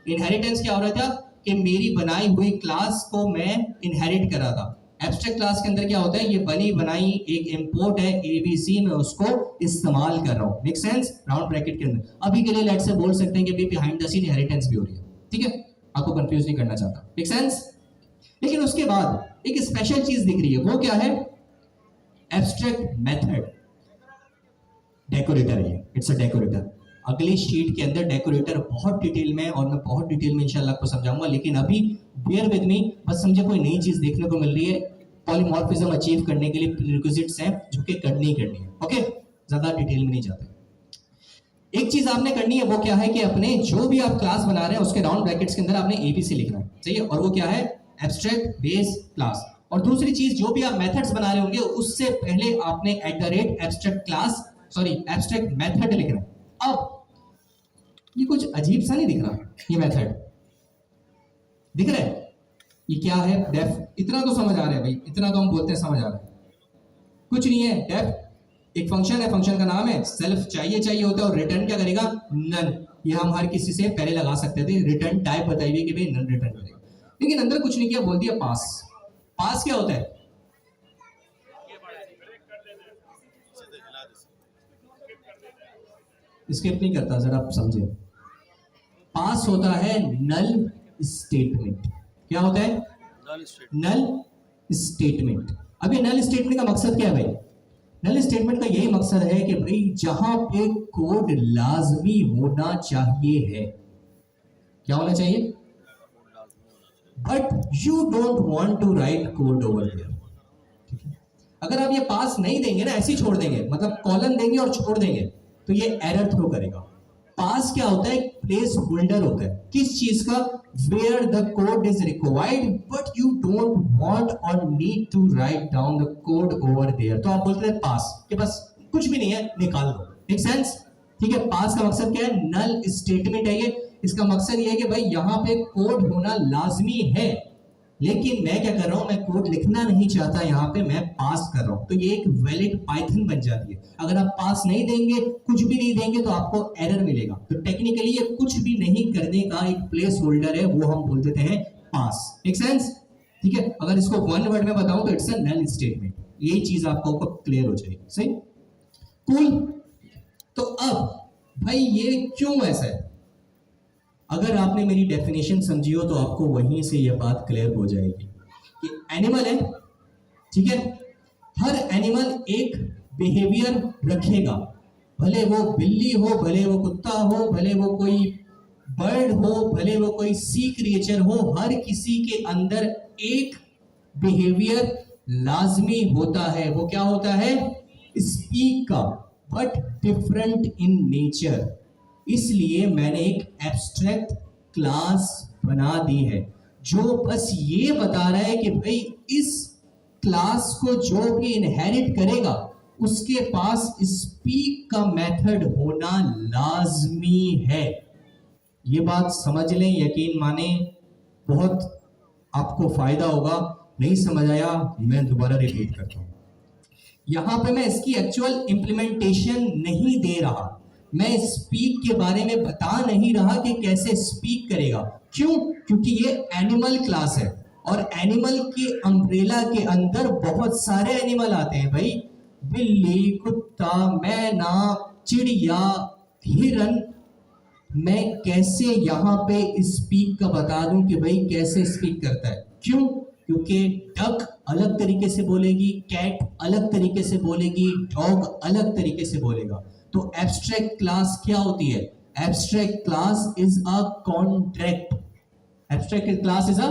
इनहेरिटेंस क्या हो रहा था कि मेरी बनाई हुई क्लास को मैं इनहेरिट करा था। एब्स्ट्रैक्ट क्लास के अंदर क्या होता है, ये बनी बनाई एक इंपोर्ट है एबीसी, में उसको इस्तेमाल कर रहा हूं। Make sense? राउंड ब्रैकेट के अंदर अभी के लिए लेट से बोल सकते हैं कि बिहाइंड द सीन इनहेरिटेंस भी हो रही है, ठीक है, आपको कंफ्यूज नहीं करना चाहता। Make sense? लेकिन उसके बाद एक स्पेशल चीज दिख रही है, वो क्या है, एब्स्ट्रैक्ट मेथड डेकोरेटर है, इट्स अ डेकोरेटर। अगली शीट के अंदर डेकोरेटर बहुत डिटेल में, और मैं बहुत डिटेल में इंशाल्लाह आपको समझाऊंगा, लेकिन अभी बियर विद मी, बस समझे कोई नई चीज देखने को मिल रही है। पॉलीमॉर्फिज्म अचीव करने के लिए प्रीरिक्विजिट्स हैं जो कि करनी ही करनी है, ओके, ज्यादा डिटेल में नहीं जाते। एक चीज आपने करनी है, वो क्या है कि अपने जो भी आप क्लास बना रहे हैं उसके राउंड ब्रैकेट्स के अंदर आपने एबीसी लिखना है, सही है, और वो क्या है, एब्स्ट्रैक्ट बेस क्लास। और दूसरी चीज, जो भी आप मेथड्स बना रहे होंगे उससे पहले आपने abstract class, sorry abstract method लिखना है। अब ये कुछ अजीब सा नहीं दिख रहा, ये मेथड दिख रहा है, ये क्या है, डेफ, इतना तो समझ आ रहा है भाई, इतना तो हम बोलते हैं समझ आ रहा है। कुछ नहीं है, डेफ एक फंक्शन है, फंक्शन का नाम है सेल्फ, चाहिए होता है, और रिटर्न क्या करेगा, नन। ये हम हर किसी से पहले लगा सकते थे, रिटर्न टाइप बताइए कि भाई नन रिटर्न करेगा, लेकिन अंदर कुछ नहीं किया, बोल दिया पास। पास क्या होता है, स्किप नहीं करता, जरा आप समझे। पास होता है नल स्टेटमेंट। क्या होता है, नल स्टेटमेंट। अब ये नल स्टेटमेंट का मकसद क्या है भाई, नल स्टेटमेंट का यही मकसद है कि भाई जहां पे कोड लाजमी होना चाहिए है, क्या होना चाहिए, but you don't want to write code over here, ठीक है। अगर आप ये पास नहीं देंगे ना, ऐसे ही छोड़ देंगे, मतलब कॉलन देंगे और छोड़ देंगे, तो ये एरर थ्रो करेगा। पास क्या होता है, प्लेस होल्डर होता है, किस चीज का, where the code is required but you don't want और need to write down the code over there, तो आप बोलते हैं पास के बस कुछ भी नहीं है, निकाल दो। Make sense? ठीक है। पास का मकसद क्या है, नल स्टेटमेंट है ये, इसका मकसद ये है कि भाई यहां पे कोड होना लाजमी है, लेकिन मैं क्या कर रहा हूं, मैं कोड लिखना नहीं चाहता, यहां पे मैं पास कर रहा हूं, तो ये एक वैलिड पाइथन बन जाती है। अगर आप पास नहीं देंगे, कुछ भी नहीं देंगे, तो आपको एरर मिलेगा। तो टेक्निकली ये कुछ भी नहीं करने का एक प्लेस होल्डर है, वो हम बोल देते हैं पास। Make sense? ठीक है। अगर इसको वन वर्ड में बताऊं तो इट्स अ नल स्टेटमेंट। यही चीज आपको क्लियर हो जाएगी। सही, कूल। तो अब भाई ये क्यों ऐसा है, अगर आपने मेरी डेफिनेशन समझी हो तो आपको वहीं से ये बात क्लियर हो जाएगी कि एनिमल है, ठीक है, हर एनिमल एक बिहेवियर रखेगा, भले वो बिल्ली हो, भले वो कुत्ता हो, भले वो कोई बर्ड हो, भले वो कोई सी क्रिएचर हो, हर किसी के अंदर एक बिहेवियर लाजमी होता है। वो क्या होता है, स्पीक का, बट डिफरेंट इन नेचर। इसलिए मैंने एक एब्स्ट्रैक्ट क्लास बना दी है जो बस ये बता रहा है कि भाई इस क्लास को जो भी इनहेरिट करेगा उसके पास स्पीक का मेथड होना लाजमी है। ये बात समझ लें, यकीन माने, बहुत आपको फायदा होगा। नहीं समझ आया, मैं दोबारा रिपीट करता हूं। यहां पे मैं इसकी एक्चुअल इंप्लीमेंटेशन नहीं दे रहा, मैं स्पीक के बारे में बता नहीं रहा कि कैसे स्पीक करेगा। क्यों? क्योंकि ये एनिमल क्लास है और एनिमल के अम्ब्रेला के अंदर बहुत सारे एनिमल आते हैं भाई, बिल्ली, कुत्ता, मैना, चिड़िया, हिरन। मैं कैसे यहाँ पे स्पीक का बता दूं कि भाई कैसे स्पीक करता है। क्यों? क्योंकि डक अलग तरीके से बोलेगी, कैट अलग तरीके से बोलेगी, डॉग अलग तरीके से बोलेगा। तो एब्स्ट्रैक्ट क्लास क्या होती है? Abstract class is a contract. Abstract class is a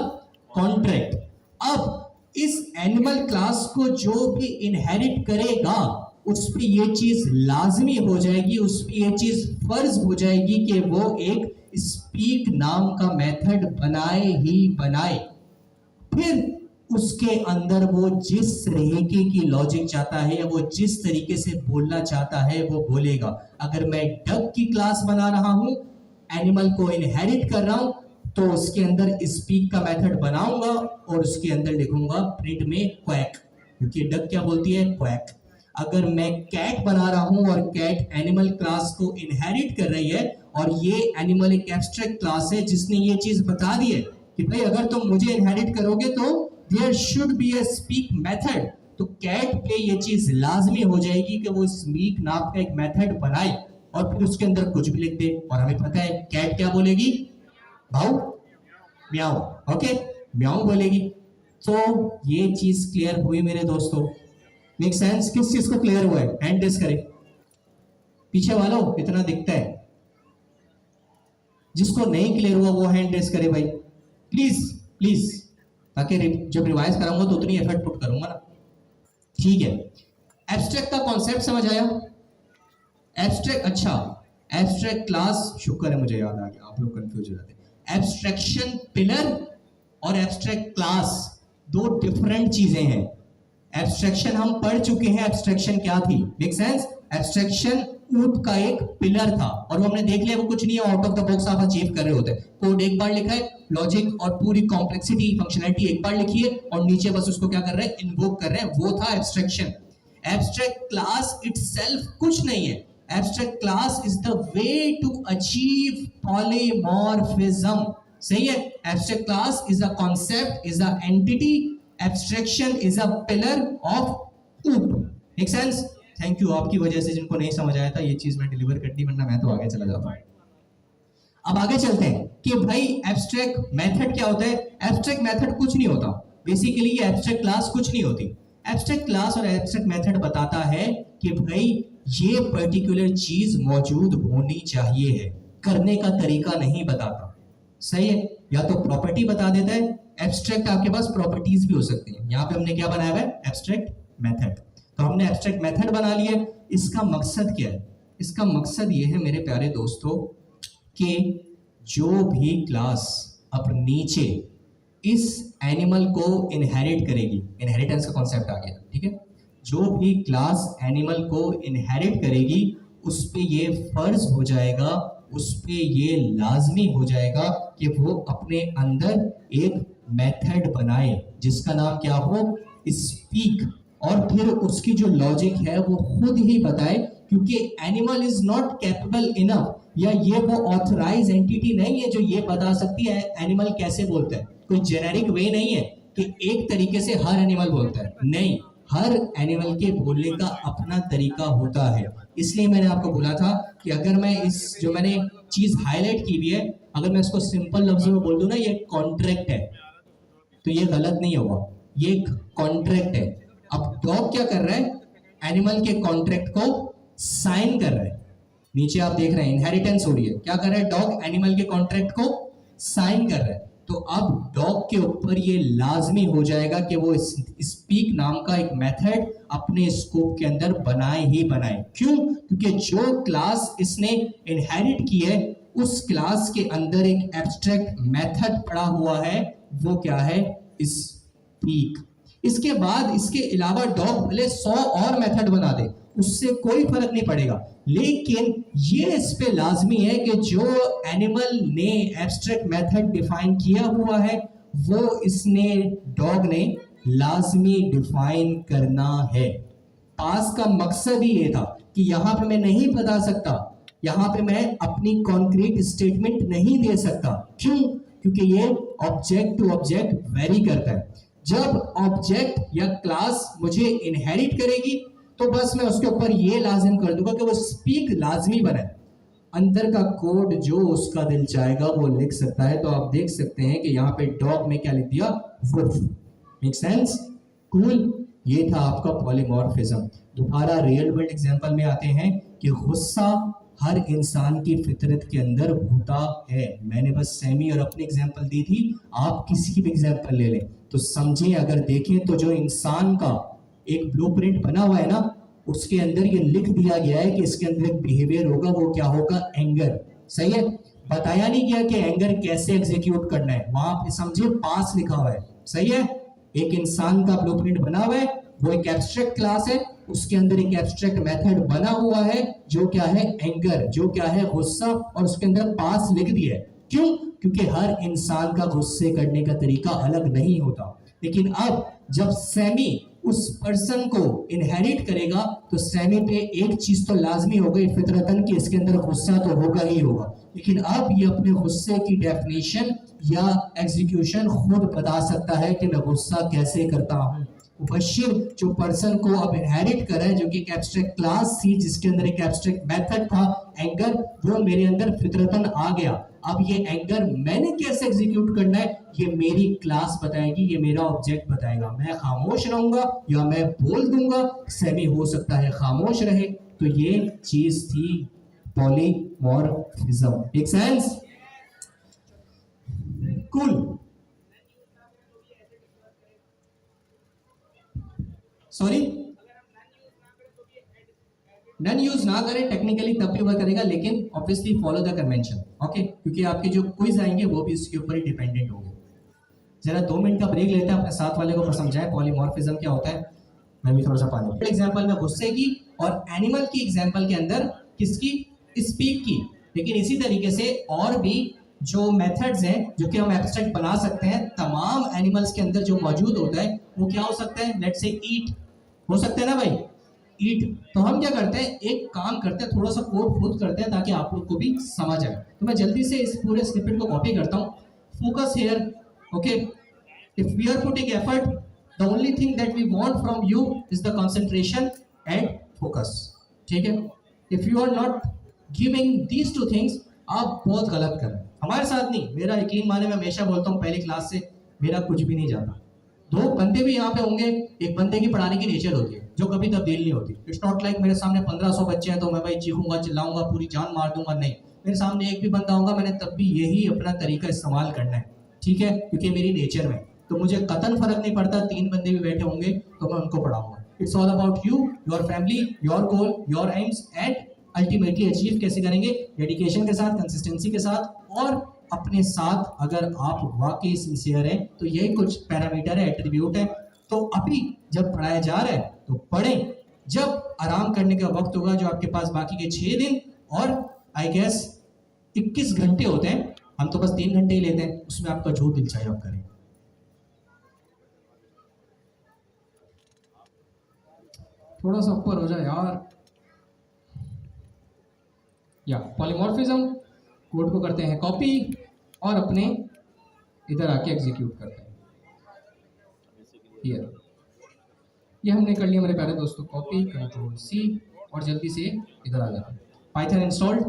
contract. अब इस एनिमल क्लास को जो भी इनहेरिट करेगा उस पे ये चीज लाजमी हो जाएगी, उस पे ये चीज फर्ज हो जाएगी कि वो एक स्पीक नाम का मेथड बनाए ही बनाए। फिर उसके अंदर वो जिस तरीके की लॉजिक चाहता है या वो जिस तरीके से बोलना चाहता है वो बोलेगा। अगर मैं डक की क्लास बना रहा हूं, एनिमल को इनहेरिट कर रहा हूं, तो उसके अंदर स्पीक का मेथड बनाऊंगा और उसके अंदर लिखूंगा प्रिंट में क्वैक, क्योंकि डक क्या बोलती है? क्वैक। अगर मैं कैट बना रहा हूं और कैट एनिमल क्लास को इनहेरिट कर रही है और ये एनिमल एक एब्स्ट्रैक्ट क्लास है जिसने ये चीज बता दी है कि भाई अगर तुम मुझे इनहेरिट करोगे तो there should be a speak method, तो कैट पे ये चीज लाजमी हो जाएगी कि वो स्पीक नाम का एक मेथड बनाए और फिर उसके अंदर कुछ भी लिख दे। और हमें पता है कैट क्या बोलेगी? भाऊ, म्याऊ। ओके, म्याऊ बोलेगी। तो ये चीज क्लियर हुई मेरे दोस्तों? Make sense? किस चीज को क्लियर हुआ है? हैंड रेस करे पीछे वालों, इतना दिखता है। जिसको नहीं क्लियर हुआ वो हैंड रेस करे भाई, प्लीज प्लीज, ताकि जब रिवाइज कराऊंगा तो उतनी एफर्ट पुट करूंगा ना। ठीक है, एब्स्ट्रैक्ट का कॉन्सेप्ट समझ आया? एब्स्ट्रैक्ट, अच्छा, एब्स्ट्रैक्ट क्लास, शुक्र है मुझे याद आ गया, आप लोग कंफ्यूज हो जाते हैं। एब्स्ट्रैक्शन पिलर और एब्स्ट्रैक्ट क्लास दो डिफरेंट चीजें हैं। एब्स्ट्रैक्शन हम पढ़ चुके हैं, एब्स्ट्रैक्शन क्या थी? Make sense? एब्स्ट्रैक्शन ऊट का एक पिलर था और वो हमने देख लिया वो कुछ नहीं है, आउट ऑफ द बॉक्स आप अचीव कर रहे होते हैं। कोड एक बार लिखा है, लॉजिक और पूरी कॉम्प्लेक्सिटी फंक्शनैलिटी एक बार लिखी है और नीचे बस उसको क्या कर रहे हैं? इन्वोक कर रहे हैं। वो था एब्स्ट्रैक्शन। एब्स्ट्रैक्ट क्लास इटसेल्फ कुछ नहीं है। Abstract class is the way to achieve polymorphism. सही है? Abstract class is a concept, is a entity, abstraction is a pillar of OOP. Make sense? Thank you, आपकी वजह से जिनको नहीं समझ आया था ये चीज मैं डिलीवर करती, वरना मैं तो आगे चला जाता। अब आगे चलते हैं कि भाई एब्स्ट्रैक्ट मेथड क्या होता है। एब्स्ट्रैक्ट मेथड कुछ नहीं होता, बेसिकली ये एब्स्ट्रैक्ट क्लास कुछ नहीं होती। एब्स्ट्रैक्ट क्लास और एब्स्ट्रैक्ट मेथड बताता है कि भाई ये पर्टिकुलर चीज मौजूद होनी चाहिए है, करने का तरीका नहीं बताता। सही है? या तो प्रॉपर्टी बता देता है। एब्स्ट्रैक्ट आपके पास प्रॉपर्टीज भी हो सकती हैं। यहाँ पे हमने क्या बनाया है? Abstract method. तो हमने एब्स्ट्रैक्ट मेथड बना लिया। इसका मकसद क्या है? इसका मकसद ये है मेरे प्यारे दोस्तों कि जो भी क्लास अब नीचे इस एनिमल को इनहेरिट करेगी, इनहेरिटेंस का कॉन्सेप्ट आ गया, ठीक है? जो भी क्लास एनिमल को इनहेरिट करेगी उस पे ये फर्ज हो जाएगा, उस पे ये लाजमी हो जाएगा कि वो अपने अंदर एक मेथड बनाए जिसका नाम क्या हो? स्पीक। और फिर उसकी जो लॉजिक है वो खुद ही बताए, क्योंकि animal is not capable enough, या ये वो ऑथराइज एंटिटी नहीं है जो ये बता सकती है एनिमल कैसे बोलता है। कोई जेनेरिक वे नहीं है कि एक तरीके से हर एनिमल बोलता है, नहीं, हर एनिमल के बोलने का अपना तरीका होता है। इसलिए मैंने आपको बोला था कि अगर मैं इस जो मैंने चीज हाईलाइट की हुई है, अगर मैं इसको सिंपल लफ्जों में बोल दूं ना, ये कॉन्ट्रैक्ट है, तो ये गलत नहीं होगा, ये एक कॉन्ट्रैक्ट है। अब डॉग क्या कर रहा है? एनिमल के कॉन्ट्रैक्ट को साइन कर रहा है। नीचे आप देख रहे हैं इनहेरिटेंस हो रही है, क्या कर रहा है? डॉग एनिमल के कॉन्ट्रैक्ट को साइन कर रहा है। तो अब डॉग के ऊपर ये लाजमी हो जाएगा कि वो स्पीक नाम का एक मेथड अपने स्कोप के अंदर बनाए ही बनाए। क्यों? क्योंकि जो क्लास इसने इनहेरिट की है उस क्लास के अंदर एक एब्स्ट्रैक्ट मेथड पड़ा हुआ है, वो क्या है? स्पीक। इसके बाद इसके अलावा डॉग भले 100 और मेथड बना दे, उससे कोई फर्क नहीं पड़ेगा, लेकिन ये इस पे लाजमी है कि जो एनिमल ने एब्स्ट्रैक्ट मेथड डिफाइन किया हुआ है वो इसने, डॉग ने लाजमी डिफाइन करना है। पास का मकसद ही ये था कि यहां पे मैं नहीं बता सकता, यहां पे मैं अपनी कॉन्क्रीट स्टेटमेंट नहीं दे सकता। क्यों? क्योंकि ये ऑब्जेक्ट टू ऑब्जेक्ट वेरी करता है। जब ऑब्जेक्ट या क्लास मुझे इनहेरिट करेगी तो बस मैं उसके ऊपर ये लाजिम कर दूंगा कि वो स्पीक लाजमी बनाए, अंदर का कोड जो उसका दिल चाहेगा वो लिख सकता है। तो आप देख सकते हैं कि यहाँ पे डॉग में क्या लिख दिया, वुल्फ। Make sense? कूल। ये था आपका पॉलीमॉर्फिज्म। दोबारा रियल वर्ल्ड एग्जांपल में आते हैं कि गुस्सा हर इंसान की फितरत के अंदर होता है। मैंने बस सेमी और अपनी एग्जांपल दी थी, आप किसी की भी एग्जांपल ले लें तो समझें। अगर देखें तो जो इंसान का एक ब्लूप्रिंट बना हुआ है ना, उसके अंदर ये लिख दिया गया है कि इसके अंदर एक बिहेवियर होगा, वो क्या होगा, एंगर। सही है? बताया नहीं गया कि एंगर कैसे एग्जीक्यूट करना है, वहां पे समझिए पास लिखा हुआ है। सही है? एक इंसान का ब्लूप्रिंट बना हुआ है, वो एक एब्स्ट्रैक्ट क्लास है, उसके अंदर एक एब्स्ट्रैक्ट मेथड बना हुआ है जो क्या है, एंगर, जो क्या है, गुस्सा, और उसके अंदर पास लिख दिया है। क्यों? क्योंकि हर इंसान का गुस्से करने का तरीका अलग नहीं होता। लेकिन अब जब सैमी उस पर्सन को इनहेरिट करेगा तो सैमी पे एक चीज तो लाजमी हो गई फितरतन कि इसके अंदर गुस्सा तो होगा ही होगा। लेकिन अब ये अपने गुस्से की डेफिनेशन या एग्जीक्यूशन खुद बता सकता है कि मैं गुस्सा कैसे करता हूं। मुबश्शिर जो पर्सन को अब इनहेरिट कर रहा है, जो कि एक एब्स्ट्रैक्ट क्लास थी जिसके अंदर एक एब्स्ट्रैक्ट मेथड था, एंगर, वो मेरे अंदर फितरतन आ गया। अब ये एंगर मैंने कैसे एग्जीक्यूट करना है ये मेरी क्लास बताएगी, ये मेरा ऑब्जेक्ट बताएगा। मैं खामोश रहूंगा या मैं बोल दूंगा, सेमी हो सकता है खामोश रहे। तो ये चीज थी polymorphism. Make sense? Cool. Sorry, नन यूज ना करें टेक्निकली तब भी वर्क करेगा, लेकिन obviously follow the convention. Okay, क्योंकि आपके जो क्विज आएंगे वो भी इसके ऊपर ही डिपेंडेंट होंगे। जरा 2 मिनट का ब्रेक लेते हैं, अपने साथ वाले को समझाएं पॉलीमॉर्फिज्म क्या होता है। मैं भी थोड़ा सा पानी। एग्जांपल में गुस्से की और एनिमल की एग्जांपल के अंदर किसकी, स्पीक की। लेकिन इसी तरीके से और भी जो मेथड्स हैं जो कि हम एब्स्ट्रैक्ट बना सकते हैं, तमाम एनिमल्स के अंदर जो मौजूद होता है वो क्या हो सकता है, लेट्स से ईट हो सकता है ना भाई, ईट। तो हम क्या करते हैं, एक काम करते हैं, थोड़ा सा कोड खुद करते हैं ताकि आप लोग को भी समझ आए। तो मैं जल्दी से इस पूरे स्निपेट को कॉपी करता हूँ। Focus here, okay. If we are putting effort, the only thing that we want from you is the concentration and focus. ठीक है? If you are not giving these 2 things, आप बहुत गलत कर रहे हैं। हमारे साथ नहीं, मेरा यकीन माने, मैं हमेशा बोलता हूँ पहली क्लास से मेरा कुछ भी नहीं जाता। 2 बंदे भी यहाँ पे होंगे, एक बंदे की पढ़ाने की नेचर होती है जो कभी तब्दील नहीं होती। इट्स नॉट लाइक मेरे सामने 1500 बच्चे हैं तो मैं भाई चीखूंगा, चिल्लाऊंगा, पूरी जान मार दूंगा, नहीं। मेरे सामने एक भी बंदा होगा, मैंने तब भी यही अपना तरीका इस्तेमाल करना है। ठीक है? क्योंकि मेरी नेचर में तो मुझे कतन फर्क नहीं पड़ता, 3 बंदे भी बैठे होंगे तो मैं उनको पढ़ाऊंगा। It's all about you, your family, your goal, your AIIMS, and ultimately achieve कैसे करेंगे, डेडिकेशन के साथ, कंसिस्टेंसी के साथ और अपने साथ। अगर आप वाकई सिंसियर हैं तो ये कुछ पैरामीटर है, एट्रीब्यूट है। तो अभी जब पढ़ाया जा रहा है तो पढ़ें, जब आराम करने का वक्त होगा, जो आपके पास बाकी के 6 दिन और आई गेस 21 घंटे होते हैं, हम तो बस 3 घंटे ही लेते हैं, उसमें आपका जो दिल चाहे आप करें। थोड़ा सा ऊपर हो जाए यार। या पॉलीमॉर्फिज्म कोड को करते हैं कॉपी और अपने इधर आके एग्जीक्यूट करते हैं। हियर ये हमने कर लिया मेरे प्यारे दोस्तों, कॉपी, कंट्रोल सी, और जल्दी से इधर आ जाते हैं। Python installed,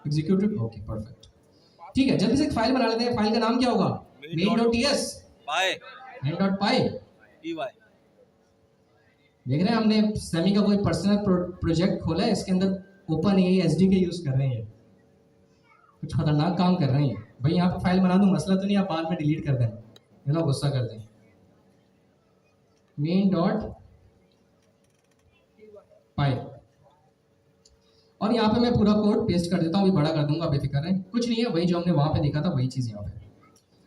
executed, okay perfect. ठीक है, जल्दी से एक फाइल बना लेते हैं। फाइल का नाम क्या होगा, main.ts, main.py। देख रहे हैं हमने सेमी का कोई पर्सनल प्रोजेक्ट खोला है, इसके अंदर ओपन एसडी के यूज कर रहे हैं, कुछ खतरनाक काम कर रहे हैं भाई। यहाँ पे फाइल बना दूं, मसला तो नहीं, आप बाद में डिलीट कर दें, है ना, गुस्सा कर दें। main.py, और यहाँ पे मैं पूरा कोड पेस्ट कर देता हूँ, अभी बड़ा कर दूंगा, बेफिक्र है, कुछ नहीं है, वही जो हमने वहां पे देखा था वही चीज यहाँ पे।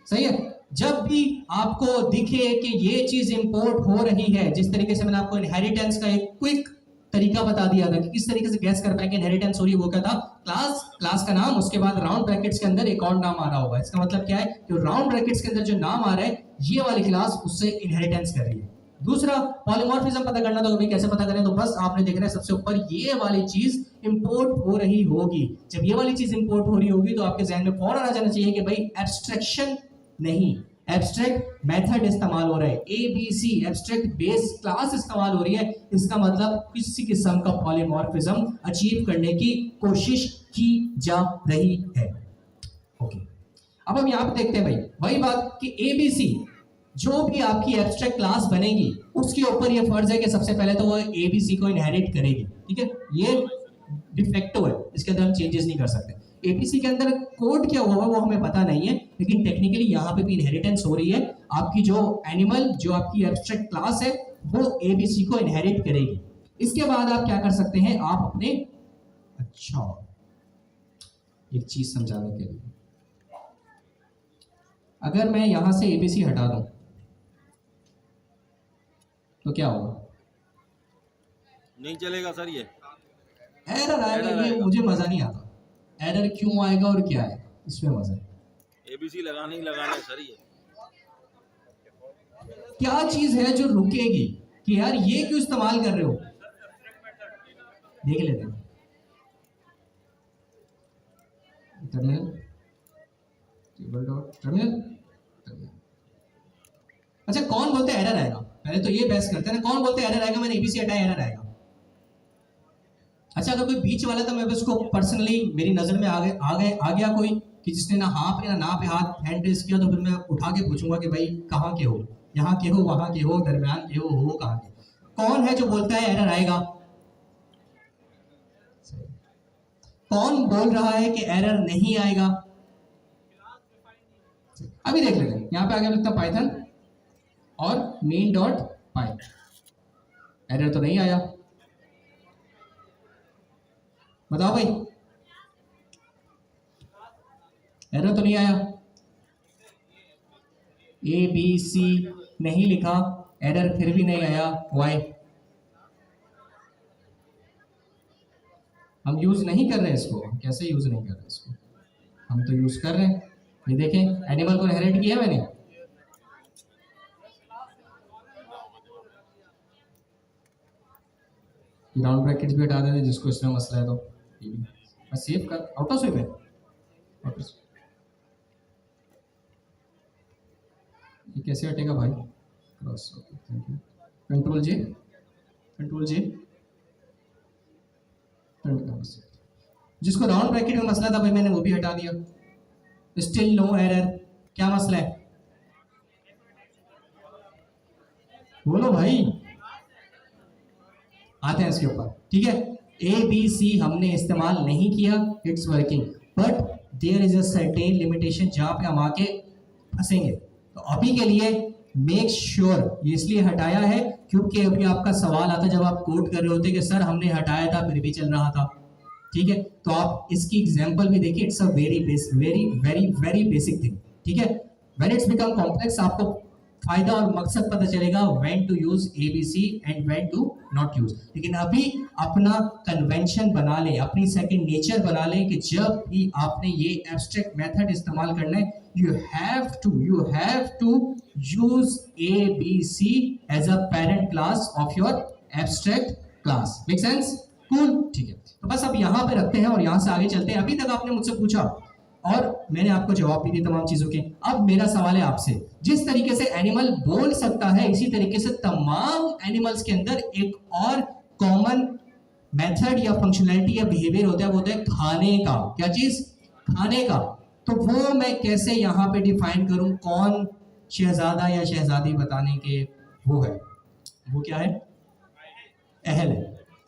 सही है? जब भी आपको दिखे कि ये चीज इंपोर्ट हो रही है, जिस तरीके से मैंने आपको इनहेरिटेंस का एक क्विक तरीका बता दिया था कि किस तरीके से गैस कर पाए कि इनहेरिटेंस हो रही है, वो क्या था, क्लास का नाम, उसके बाद राउंड ब्रैकेट्स के अंदर एक और नाम आ रहा होगा। इसका मतलब क्या है कि राउंड ब्रैकेट्स के अंदर जो नाम आ रहा है, ये वाली क्लास उससे इनहेरिटेंस कर रही है। दूसरा, पॉलीमॉर्फिज्म पता करना, तो अभी कैसे पता करें, तो बस आपने देखना है सबसे ऊपर ये वाली चीज इंपोर्ट हो रही होगी। जब ये वाली चीज इंपोर्ट हो रही होगी तो आपके जहन में फौरन आ जाना चाहिए कि भाई एब्स्ट्रैक्शन नहीं, एब्स्ट्रैक्ट मेथड इस्तेमाल हो रहा है, ABC एब्स्ट्रैक्ट बेस क्लास इस्तेमाल हो रही है, इसका मतलब किसी किस्म का पॉलीमॉर्फिज्म अचीव करने की कोशिश की जा रही है। ओके, अब हम यहाँ पे देखते हैं भाई वही बात कि ABC जो भी आपकी एब्स्ट्रैक्ट क्लास बनेगी उसके ऊपर ये फर्ज है कि सबसे पहले तो वो ABC को इनहेरिट करेगी। ठीक है, ये डिफेक्टो है, इसके अंदर हम चेंजेस नहीं कर सकते। ABC के अंदर कोड क्या होगा वो हमें पता नहीं है, लेकिन टेक्निकली यहाँ पे भी इनहेरिटेंस हो रही है। आपकी जो एनिमल, जो आपकी एब्स्ट्रैक्ट क्लास है वो ABC को इनहेरिट करेगी। इसके बाद आप क्या कर सकते हैं, आप अपने एक चीज समझाने के लिए, अगर मैं यहां से ABC हटा दूं तो क्या होगा? नहीं चलेगा सर, ये एरर आएगा। Error ये आएगा। मुझे मजा नहीं आता, एरर क्यों आएगा और क्या है इसमें मजा है। ABC लगाना ही लगाना है सर, ये क्या चीज है जो रुकेगी कि यार ये क्यों इस्तेमाल कर रहे हो? देख लेते हैं टर्मिनल, टेबल डॉट टर्मिनल। अच्छा, कौन बोलते हैं एरर आएगा? पहले तो ये बहस करते हैं ना, कौन बोलते हैं एरर आएगा? मैंने ABC हटाया, एरर आएगा। अच्छा, अगर कोई बीच वाला, तो मैं उसको पर्सनली मेरी नजर में आ गया कोई कि जिसने ना हाँ पे ना पे हाथ हैंड रेस किया, तो फिर मैं उठा के पूछूंगा कि भाई कहाँ के हो, यहाँ के हो, वहां के हो, दरमियान के हो कहाँ के? कौन है जो बोलता है एरर आएगा? कौन बोल रहा है कि एरर नहीं आएगा? अभी देख लेते हैं, यहाँ पे आगे लिखता पाइथन और मेन डॉट पाई, एरर तो नहीं आया। बताओ भाई, एरर तो नहीं आया। ABC नहीं लिखा, एरर फिर भी नहीं आया, वाई? हम यूज नहीं कर रहे हैं इसको। कैसे यूज नहीं कर रहे इसको? हम तो यूज कर रहे हैं। ये देखें, एनिमल को इनहेरिट किया मैंने, राउंड ब्रैकेट्स भी हटा देते जिसको इसमें मसला है। तो मैं सेव कर आउट ऑफ स्विप है, ये कैसे हटेगा भाई? Cross, okay thank you. Control J, control J, जिसको राउंड ब्रैकेट में मसला था भाई मैंने वो भी हटा दिया। स्टिल नो एरर, क्या मसला है? बोलो भाई, आते हैं इसके ऊपर। ठीक है, ABC हमने इस्तेमाल नहीं किया, it's working, but there is a certain limitation जहां पे हम आके फंसेंगे। तो अभी के लिए मेक श्योर, ये इसलिए हटाया है क्योंकि अभी आपका सवाल आता जब आप कोड कर रहे होते कि सर हमने हटाया था फिर भी चल रहा था। ठीक है, तो आप इसकी एग्जांपल भी देखिए, it's a very very basic thing. ठीक है, व्हेन इट्स बिकम कॉम्प्लेक्स आपको फायदा और मकसद पता चलेगा, when to use ABC and when to not use. लेकिन अभी अपना कन्वेंशन बना ले, अपनी सेकंड नेचर बना ले कि जब भी आपने ये एब्स्ट्रैक्ट मेथड इस्तेमाल करना है, you have to use ABC as a parent class of your abstract class. Make sense? Cool? ठीक है, तो बस अब यहाँ पे रखते हैं और यहाँ से आगे चलते हैं। अभी तक आपने मुझसे पूछा और मैंने आपको जवाब भी दिए तमाम चीजों के। अब मेरा सवाल है आपसे, जिस तरीके से एनिमल बोल सकता है इसी तरीके से तमाम एनिमल्स के अंदर एक और कॉमन मेथड या फंक्शनैलिटी या बिहेवियर होता है, वो होता है खाने का। क्या चीज? खाने का। तो वो मैं कैसे यहाँ पे डिफाइन करूं? कौन शहजादा या शहजादी बताने के वो है, वो क्या है? अहल है।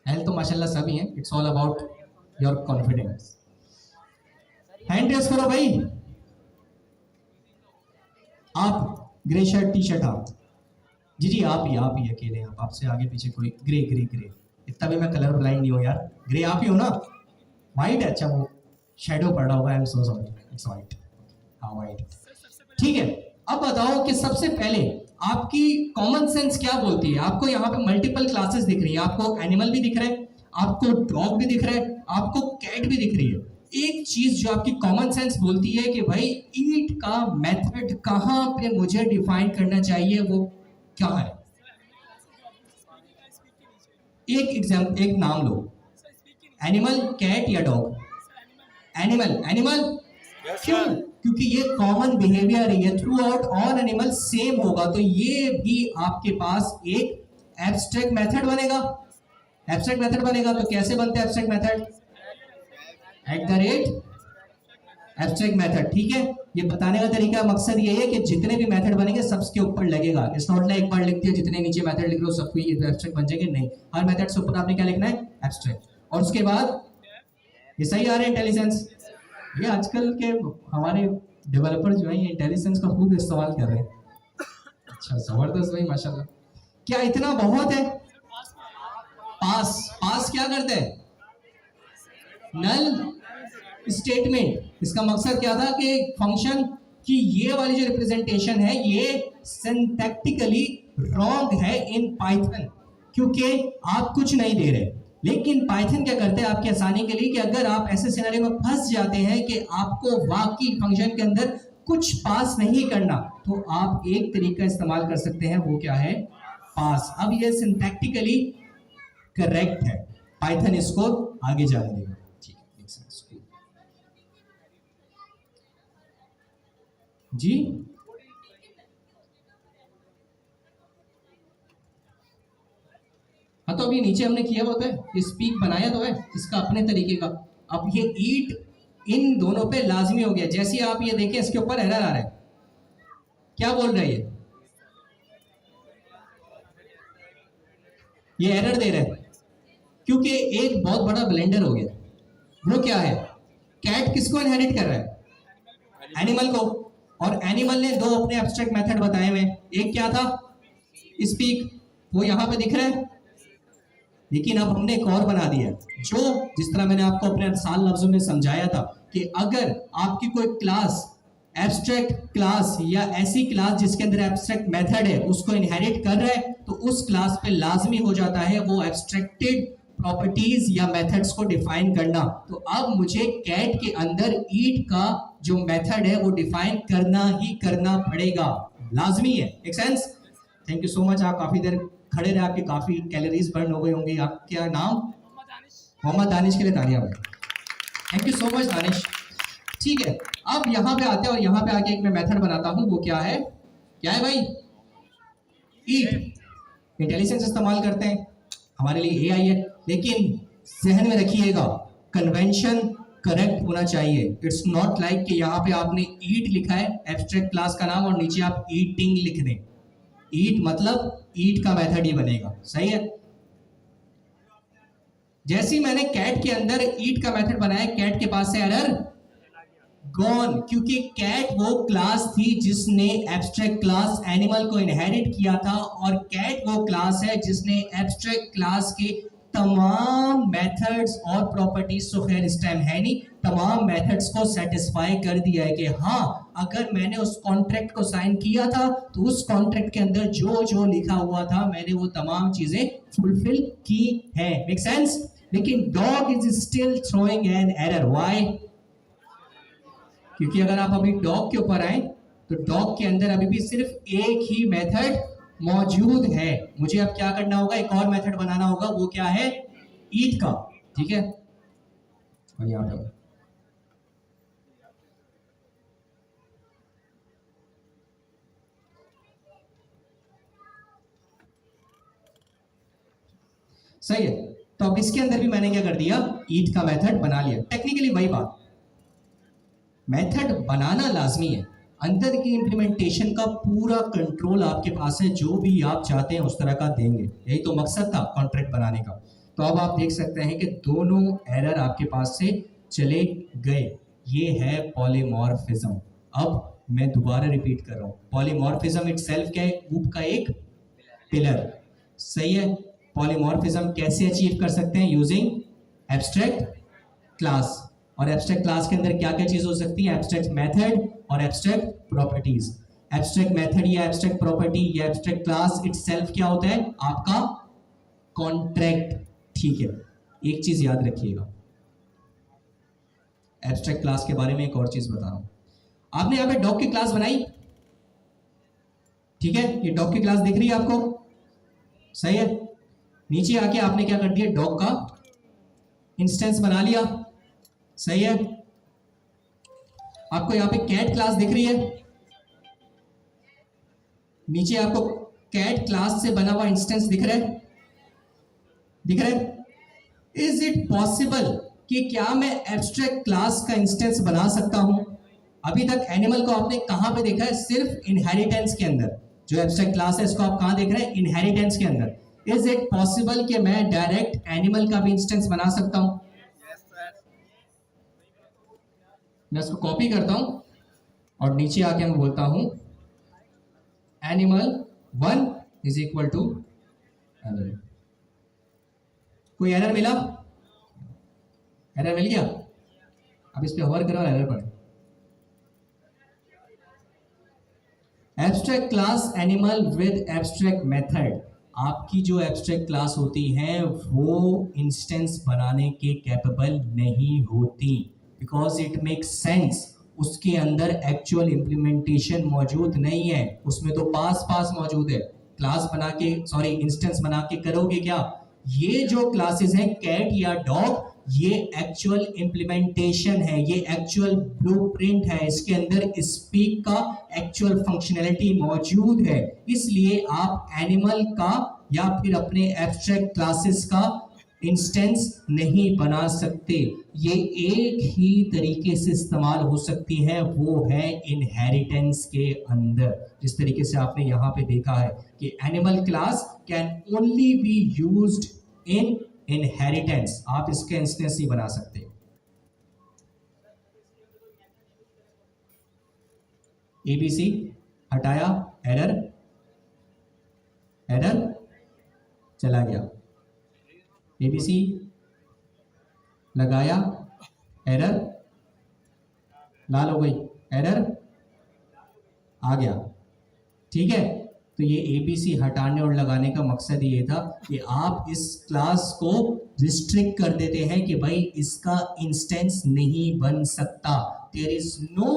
अहल तो माशाल्लाह सभी हैं। It's all about your confidence. Hand raise करो भाई। आप ग्रे शर्ट टी शर्ट, आप जी आप ही अकेले, आप आपसे आगे पीछे कोई ग्रे ग्रे ग्रे, इतना भी मैं कलर ब्लाइंड नहीं हूँ यार। ग्रे आप ही हो ना? वाइट है, अच्छा वो शेडो पड़ रहा होगा, I am so sorry, it's white. हाँ वाइट, ठीक है। अब बताओ कि सबसे पहले आपकी कॉमन सेंस क्या बोलती है? आपको यहाँ पे मल्टीपल क्लासेस दिख रही है, आपको एनिमल भी दिख रहा है, आपको डॉग भी दिख रहा है, आपको कैट भी दिख रही है। एक चीज जो आपकी कॉमन सेंस बोलती है कि भाई ईट का मेथड कहाँ पे मुझे डिफाइन करना चाहिए, वो क्या है? एक एग्जाम्पल, एक नाम लो, एनिमल, कैट या डॉग? एनिमल, एनिमल Yes, क्यों? sir. क्योंकि ये कॉमन बिहेवियर है, ये through out all animal same होगा, तो ये भी आपके पास एक एब्स्ट्रैक्ट मेथड बनेगा। एब्स्ट्रैक्ट मेथड बनेगा तो कैसे बनते हैं abstract method? At the rate abstract method, ठीक है। ये बताने का तरीका, मकसद ये है कि जितने भी मेथड बनेंगे सबके ऊपर लगेगा। इट्स नॉट लाइक एक बार लिख दिया, जितने नीचे मेथड लिख रहे हो सबको ये एब्स्ट्रैक्ट बन जाएंगे, नहीं, हर मेथड से ऊपर आपने क्या लिखना है? एब्स्ट्रैक्ट। और उसके बाद ये सही आ रहा है इंटेलिजेंस? ये आजकल के हमारे डेवलपर जो है ये इंटेलिजेंस का खूब इस्तेमाल कर रहे हैं। अच्छा, जबरदस्त भाई, माशाल्लाह। क्या इतना बहुत है? पास, पास क्या करते हैं? नल स्टेटमेंट। इसका मकसद क्या था कि फंक्शन की ये वाली जो रिप्रेजेंटेशन है ये सिंटैक्टिकली रॉन्ग है इन पाइथन, क्योंकि आप कुछ नहीं दे रहे। लेकिन पाइथन क्या करते हैं आपकी आसानी के लिए कि अगर आप ऐसे सिनेरियो में फंस जाते हैं कि आपको वाकई फंक्शन के अंदर कुछ पास नहीं करना, तो आप एक तरीका इस्तेमाल कर सकते हैं, वो क्या है? पास। अब ये सिंटैक्टिकली करेक्ट है, पाइथन इसको आगे जाने देगा। ठीक है, जी हाँ, तो अभी नीचे हमने किया हुआ है, स्पीक बनाया तो है इसका अपने तरीके का। अब ये ईट इन दोनों पे लाजमी हो गया। जैसे आप ये देखें इसके ऊपर एरर आ रहा है, क्या बोल रहा है ये एरर दे रहा है क्योंकि एक बहुत बड़ा ब्लेंडर हो गया। वो क्या है? कैट किसको इनहेरिट कर रहा है? एनिमल को। और एनिमल ने दो अपने एब्स्ट्रैक्ट मेथड बताए हुए, एक क्या था? स्पीक, वो यहां पे दिख रहा है। लेकिन अब हमने एक और बना दिया, जो जिस तरह मैंने आपको अपने आसान लफ्जों में समझाया था कि अगर आपकी कोई क्लास एब्स्ट्रैक्ट क्लास या ऐसी क्लास जिसके अंदर एब्स्ट्रैक्ट मेथड है उसको इनहेरिट कर रहा है, तो उस क्लास पे लाजमी हो जाता है वो एब्स्ट्रैक्टेड प्रॉपर्टीज या मेथड्स को डिफाइन करना। तो अब मुझे कैट के अंदर ईट का जो मेथड है वो डिफाइन करना ही करना पड़ेगा, लाजमी है। Make sense? Thank you so much. आप काफी देर खड़े रहे, आपकी काफी कैलोरीज बर्न हो गई होंगी। आपका नाम? मोहम्मद दानिश। के लिए तालियां भाई, thank you so much Danish. ठीक है, अब यहाँ पे आते हैं और यहाँ पे आके एक मैं मेथड बनाता हूँ, वो क्या है? क्या है भाई? ईट। इंटेलिजेंस इस्तेमाल करते हैं, हमारे लिए एआई है, लेकिन जहन में रखिएगा कन्वेंशन करेक्ट होना चाहिए। इट्स नॉट लाइक कि यहाँ पे आपने ईट लिखा है एब्स्ट्रैक्ट क्लास का नाम और नीचे आप ईटिंग लिख दें। ईट मतलब ईट का मेथड ही बनेगा, सही है। जैसे ही मैंने कैट के अंदर ईट का मेथड बनाया, कैट के पास से एरर गॉन, क्योंकि कैट वो क्लास थी जिसने एब्स्ट्रैक्ट क्लास एनिमल को इनहेरिट किया था, और कैट वो क्लास है जिसने एब्स्ट्रैक्ट क्लास के तमाम मेथड्स और प्रॉपर्टीज, तो खैर इस टाइम है नहीं, तमाम मेथड्स को सेटिस्फाई कर दिया है कि हाँ, अगर मैंने उस कॉन्ट्रैक्ट को साइन किया था तो उस कॉन्ट्रैक्ट के अंदर जो जो लिखा हुआ था मैंने वो तमाम चीजें फुलफिल की है। Make sense? लेकिन dog is still throwing an error. Why? क्योंकि अगर आप अभी डॉग के ऊपर आए तो डॉग के अंदर अभी भी सिर्फ एक ही मेथड मौजूद है। मुझे अब क्या करना होगा? एक और मेथड बनाना होगा, वो क्या है? ईट का। ठीक है, और यहां पर सही है। तो अब इसके अंदर भी मैंने क्या कर दिया? ईट का मेथड बना लिया। टेक्निकली वही बात, मेथड बनाना लाजमी है, अंदर की इंप्लीमेंटेशन का पूरा कंट्रोल आपके पास है, जो भी आप चाहते हैं उस तरह का देंगे। यही तो मकसद था कॉन्ट्रैक्ट बनाने का। तो अब आप देख सकते हैं कि दोनों एरर आपके पास से चले गए। ये है पॉलीमॉर्फिज्म। अब मैं दोबारा रिपीट कर रहा हूँ, पॉलीमॉर्फिज्म इटसेल्फ क्या है? ऊप का एक पिलर, सही है। पॉलीमॉर्फिज्म कैसे अचीव कर सकते हैं? Using abstract class. और एब्स्ट्रैक्ट क्लास के अंदर क्या क्या चीज हो सकती है? एब्स्ट्रैक्ट मेथड और एब्स्ट्रैक्ट प्रॉपर्टीज। एब्स्ट्रैक्ट मेथड या एब्स्ट्रैक्ट प्रॉपर्टी या एब्स्ट्रैक्ट क्लास इटसेल्फ क्या होता है? आपका कॉन्ट्रैक्ट। ठीक है, एक चीज याद रखिएगा, एब्स्ट्रैक्ट क्लास के बारे में एक और चीज बता रहा हूं। आपने यहां पे डॉग की क्लास बनाई, ठीक है, ये डॉग की क्लास दिख रही है आपको, सही है। नीचे आके आपने क्या कर दिया? डॉग का इंस्टेंस बना लिया, सही है। आपको यहाँ पे कैट क्लास दिख रही है, नीचे आपको कैट क्लास से बना हुआ इंस्टेंस दिख रहा है, दिख रहा है? इज इट पॉसिबल कि क्या मैं एब्स्ट्रैक्ट क्लास का इंस्टेंस बना सकता हूं? अभी तक एनिमल को आपने कहां पे देखा है? सिर्फ इनहेरिटेंस के अंदर। जो एब्स्ट्रैक्ट क्लास है इसको आप कहां देख रहे हैं? इनहेरिटेंस के अंदर। इज इट पॉसिबल कि मैं डायरेक्ट एनिमल का भी इंस्टेंस बना सकता हूं? मैं इसको कॉपी करता हूं और नीचे आके मैं बोलता हूं animal 1 is equal to animal. कोई एरर मिला? एरर मिल गया? अब इस पे होवर करो और एरर पड़े। Abstract class animal with abstract method. आपकी जो एब्स्ट्रैक्ट क्लास होती है वो इंस्टेंस बनाने के कैपेबल नहीं होती, बिकॉज इट मेक्स सेंस। उसके अंदर एक्चुअल इंप्लीमेंटेशन मौजूद नहीं है, उसमें तो पास मौजूद है। क्लास बना के इंस्टेंस बना के करोगे क्या? ये जो क्लासेस हैं कैट या डॉग, ये एक्चुअल इंप्लीमेंटेशन है, ये एक्चुअल ब्लूप्रिंट है, इसके अंदर स्पीक का एक्चुअल फंक्शनैलिटी मौजूद है। इसलिए आप एनिमल का या फिर अपने एब्स्ट्रैक्ट क्लासेस का इंस्टेंस नहीं बना सकते। ये एक ही तरीके से इस्तेमाल हो सकती है, वो है इनहेरिटेंस के अंदर। जिस तरीके से आपने यहाँ पे देखा है कि animal class can only be used in inheritance, आप इसके इंस्टेंस नहीं बना सकते। एबीसी हटाया, एरर चला गया, एबीसी लगाया, एरर लाल हो गई, एरर आ गया। ठीक है, तो ये एबीसी हटाने और लगाने का मकसद ये था कि आप इस क्लास को रिस्ट्रिक्ट कर देते हैं कि भाई इसका इंस्टेंस नहीं बन सकता। देयर इज नो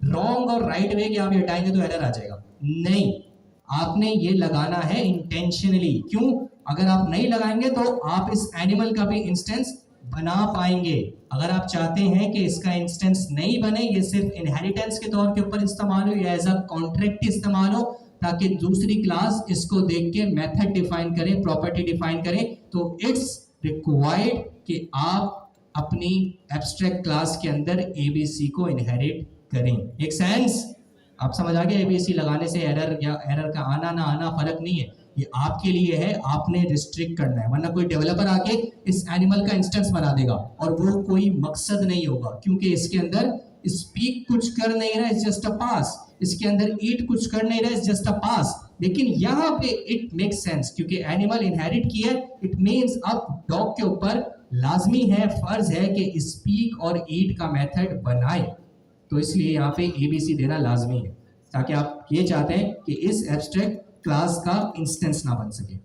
रॉन्ग और राइट वे कि आप ये हटाएंगे तो एरर आ जाएगा, नहीं। आपने ये लगाना है इंटेंशनली। क्यों? अगर आप नहीं लगाएंगे तो आप इस एनिमल का भी इंस्टेंस बना पाएंगे। अगर आप चाहते हैं कि इसका इंस्टेंस नहीं बने, ये सिर्फ इनहेरिटेंस के तौर के ऊपर इस्तेमाल हो या एज अ कॉन्ट्रैक्ट इस्तेमाल हो, ताकि दूसरी क्लास इसको देख के मेथड डिफाइन करे, प्रॉपर्टी डिफाइन करे, तो इट्स रिक्वायर्ड कि आप अपनी एब्स्ट्रैक्ट क्लास के अंदर एबीसी को इनहेरिट करें। एक सेंस आप समझ आ गया? एबीसी लगाने से एरर या एरर का आना ना आना फर्क नहीं है, ये आपके लिए है, आपने रिस्ट्रिक्ट करना है। वरना कोई डेवलपर आके इस एनिमल का इंस्टेंस बना देगा और वो कोई मकसद नहीं होगा, क्योंकि इसके अंदर स्पीक कुछ कर नहीं रहा, इट्स जस्ट अ पास। इसके अंदर ईट कुछ कर नहीं रहा, इट्स जस्ट अ पास। लेकिन यहाँ पे इट मेक्स सेंस, क्योंकि एनिमल इनहेरिट किया, इट मींस अब डॉग के ऊपर लाजमी है, फर्ज है कि स्पीक और ईट का मेथड बनाए। तो इसलिए यहाँ पे एबीसी देना लाजमी है, ताकि आप ये चाहते हैं कि इस एब्स्ट्रैक्ट क्लास का इंस्टेंस ना बन सके।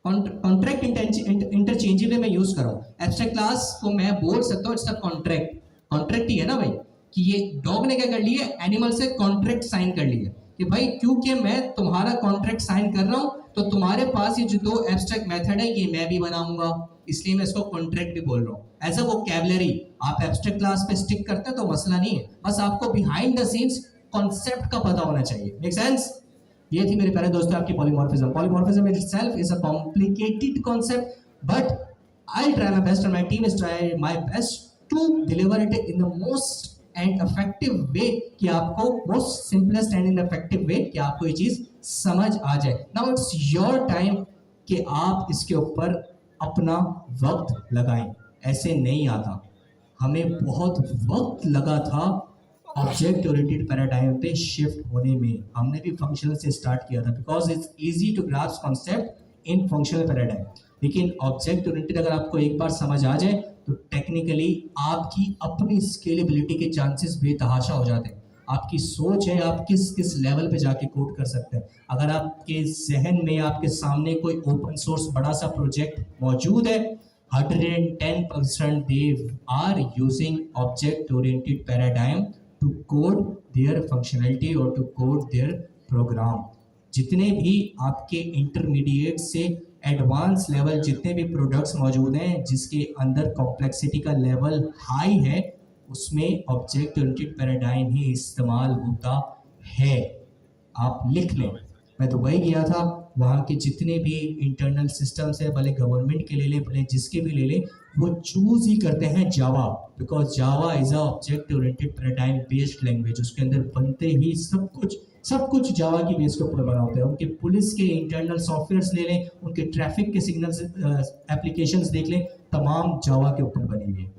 कॉन्ट्रैक्ट इंटरचेंजेबल में यूज करो। एब्स्ट्रैक्ट क्लास को मैं बोल सकता हूँ इट्स अ कॉन्ट्रैक्ट ही है ना भाई, कि ये डॉग ने क्या कर लिया, एनिमल से कॉन्ट्रैक्ट साइन कर लिया कि भाई क्योंकि मैं तुम्हारा कॉन्ट्रैक्ट साइन कर रहा हूं, तो तुम्हारे पास ये जो दो एब्स्ट्रैक्ट मेथड है ये मैं भी बनाऊंगा, इसलिए मैं इसको कॉन्ट्रैक्ट भी बोल रहा हूं। एज अ वोकैबुलरी आप एब्स्ट्रैक्ट क्लास पे स्टिक करते हैं तो मसला नहीं है, बस आपको बिहाइंड द सीन्स कॉन्सेप्ट का पता होना चाहिए। Make sense? ये थी मेरे प्यारे दोस्तों आपकी polymorphism. Polymorphism itself is a complicated concept, but I'll try my best and my team is try my best to deliver it in the most and effective way, कि आपको most simplest and in effective way कि आपको ये चीज समझ आ जाए। Now it's your time कि आप इसके ऊपर अपना वक्त लगाएं। ऐसे नहीं आता, हमें बहुत वक्त लगा था ऑब्जेक्ट ओरिएंटेड पैराडाइम पे शिफ्ट होने में। हमने भी फंक्शनल से स्टार्ट किया था because it's easy to grasp concept in functional paradigm. लेकिन ऑब्जेक्ट ओरिएंटेड अगर आपको एक बार समझ आ जाए तो टेक्निकली आपकी अपनी स्केलेबिलिटी के चांसेस बेतहाशा हो जाते हैं। आपकी सोच है आप किस किस लेवल पे जाके कोड कर सकते हैं। अगर आपके जहन में आपके सामने कोई ओपन सोर्स बड़ा सा प्रोजेक्ट मौजूद है, 110% they are using object oriented paradigm to code their functionality or to code their program। जितने भी आपके इंटरमीडिएट से एडवांस लेवल जितने भी प्रोडक्ट्स मौजूद हैं जिसके अंदर कॉम्प्लेक्सिटी का लेवल हाई है उसमें ऑब्जेक्ट ओरिएंटेड पैराडाइम ही इस्तेमाल होता है। आप लिख लें, मैं दुबई गया था, वहाँ के जितने भी इंटरनल सिस्टम्स है, भले गवर्नमेंट के ले लें भले जिसके भी ले लें, वो चूज ही करते हैं Java, because Java is a object oriented paradigm based language. उसके अंदर बनते ही सब कुछ जावा की बेस के ऊपर बना होता है। उनके पुलिस के इंटरनल सॉफ्टवेयर्स ले लें, उनके ट्रैफिक के सिग्नल्स एप्लीकेशंस देख लें, तमाम जावा के ऊपर बनी हुई है।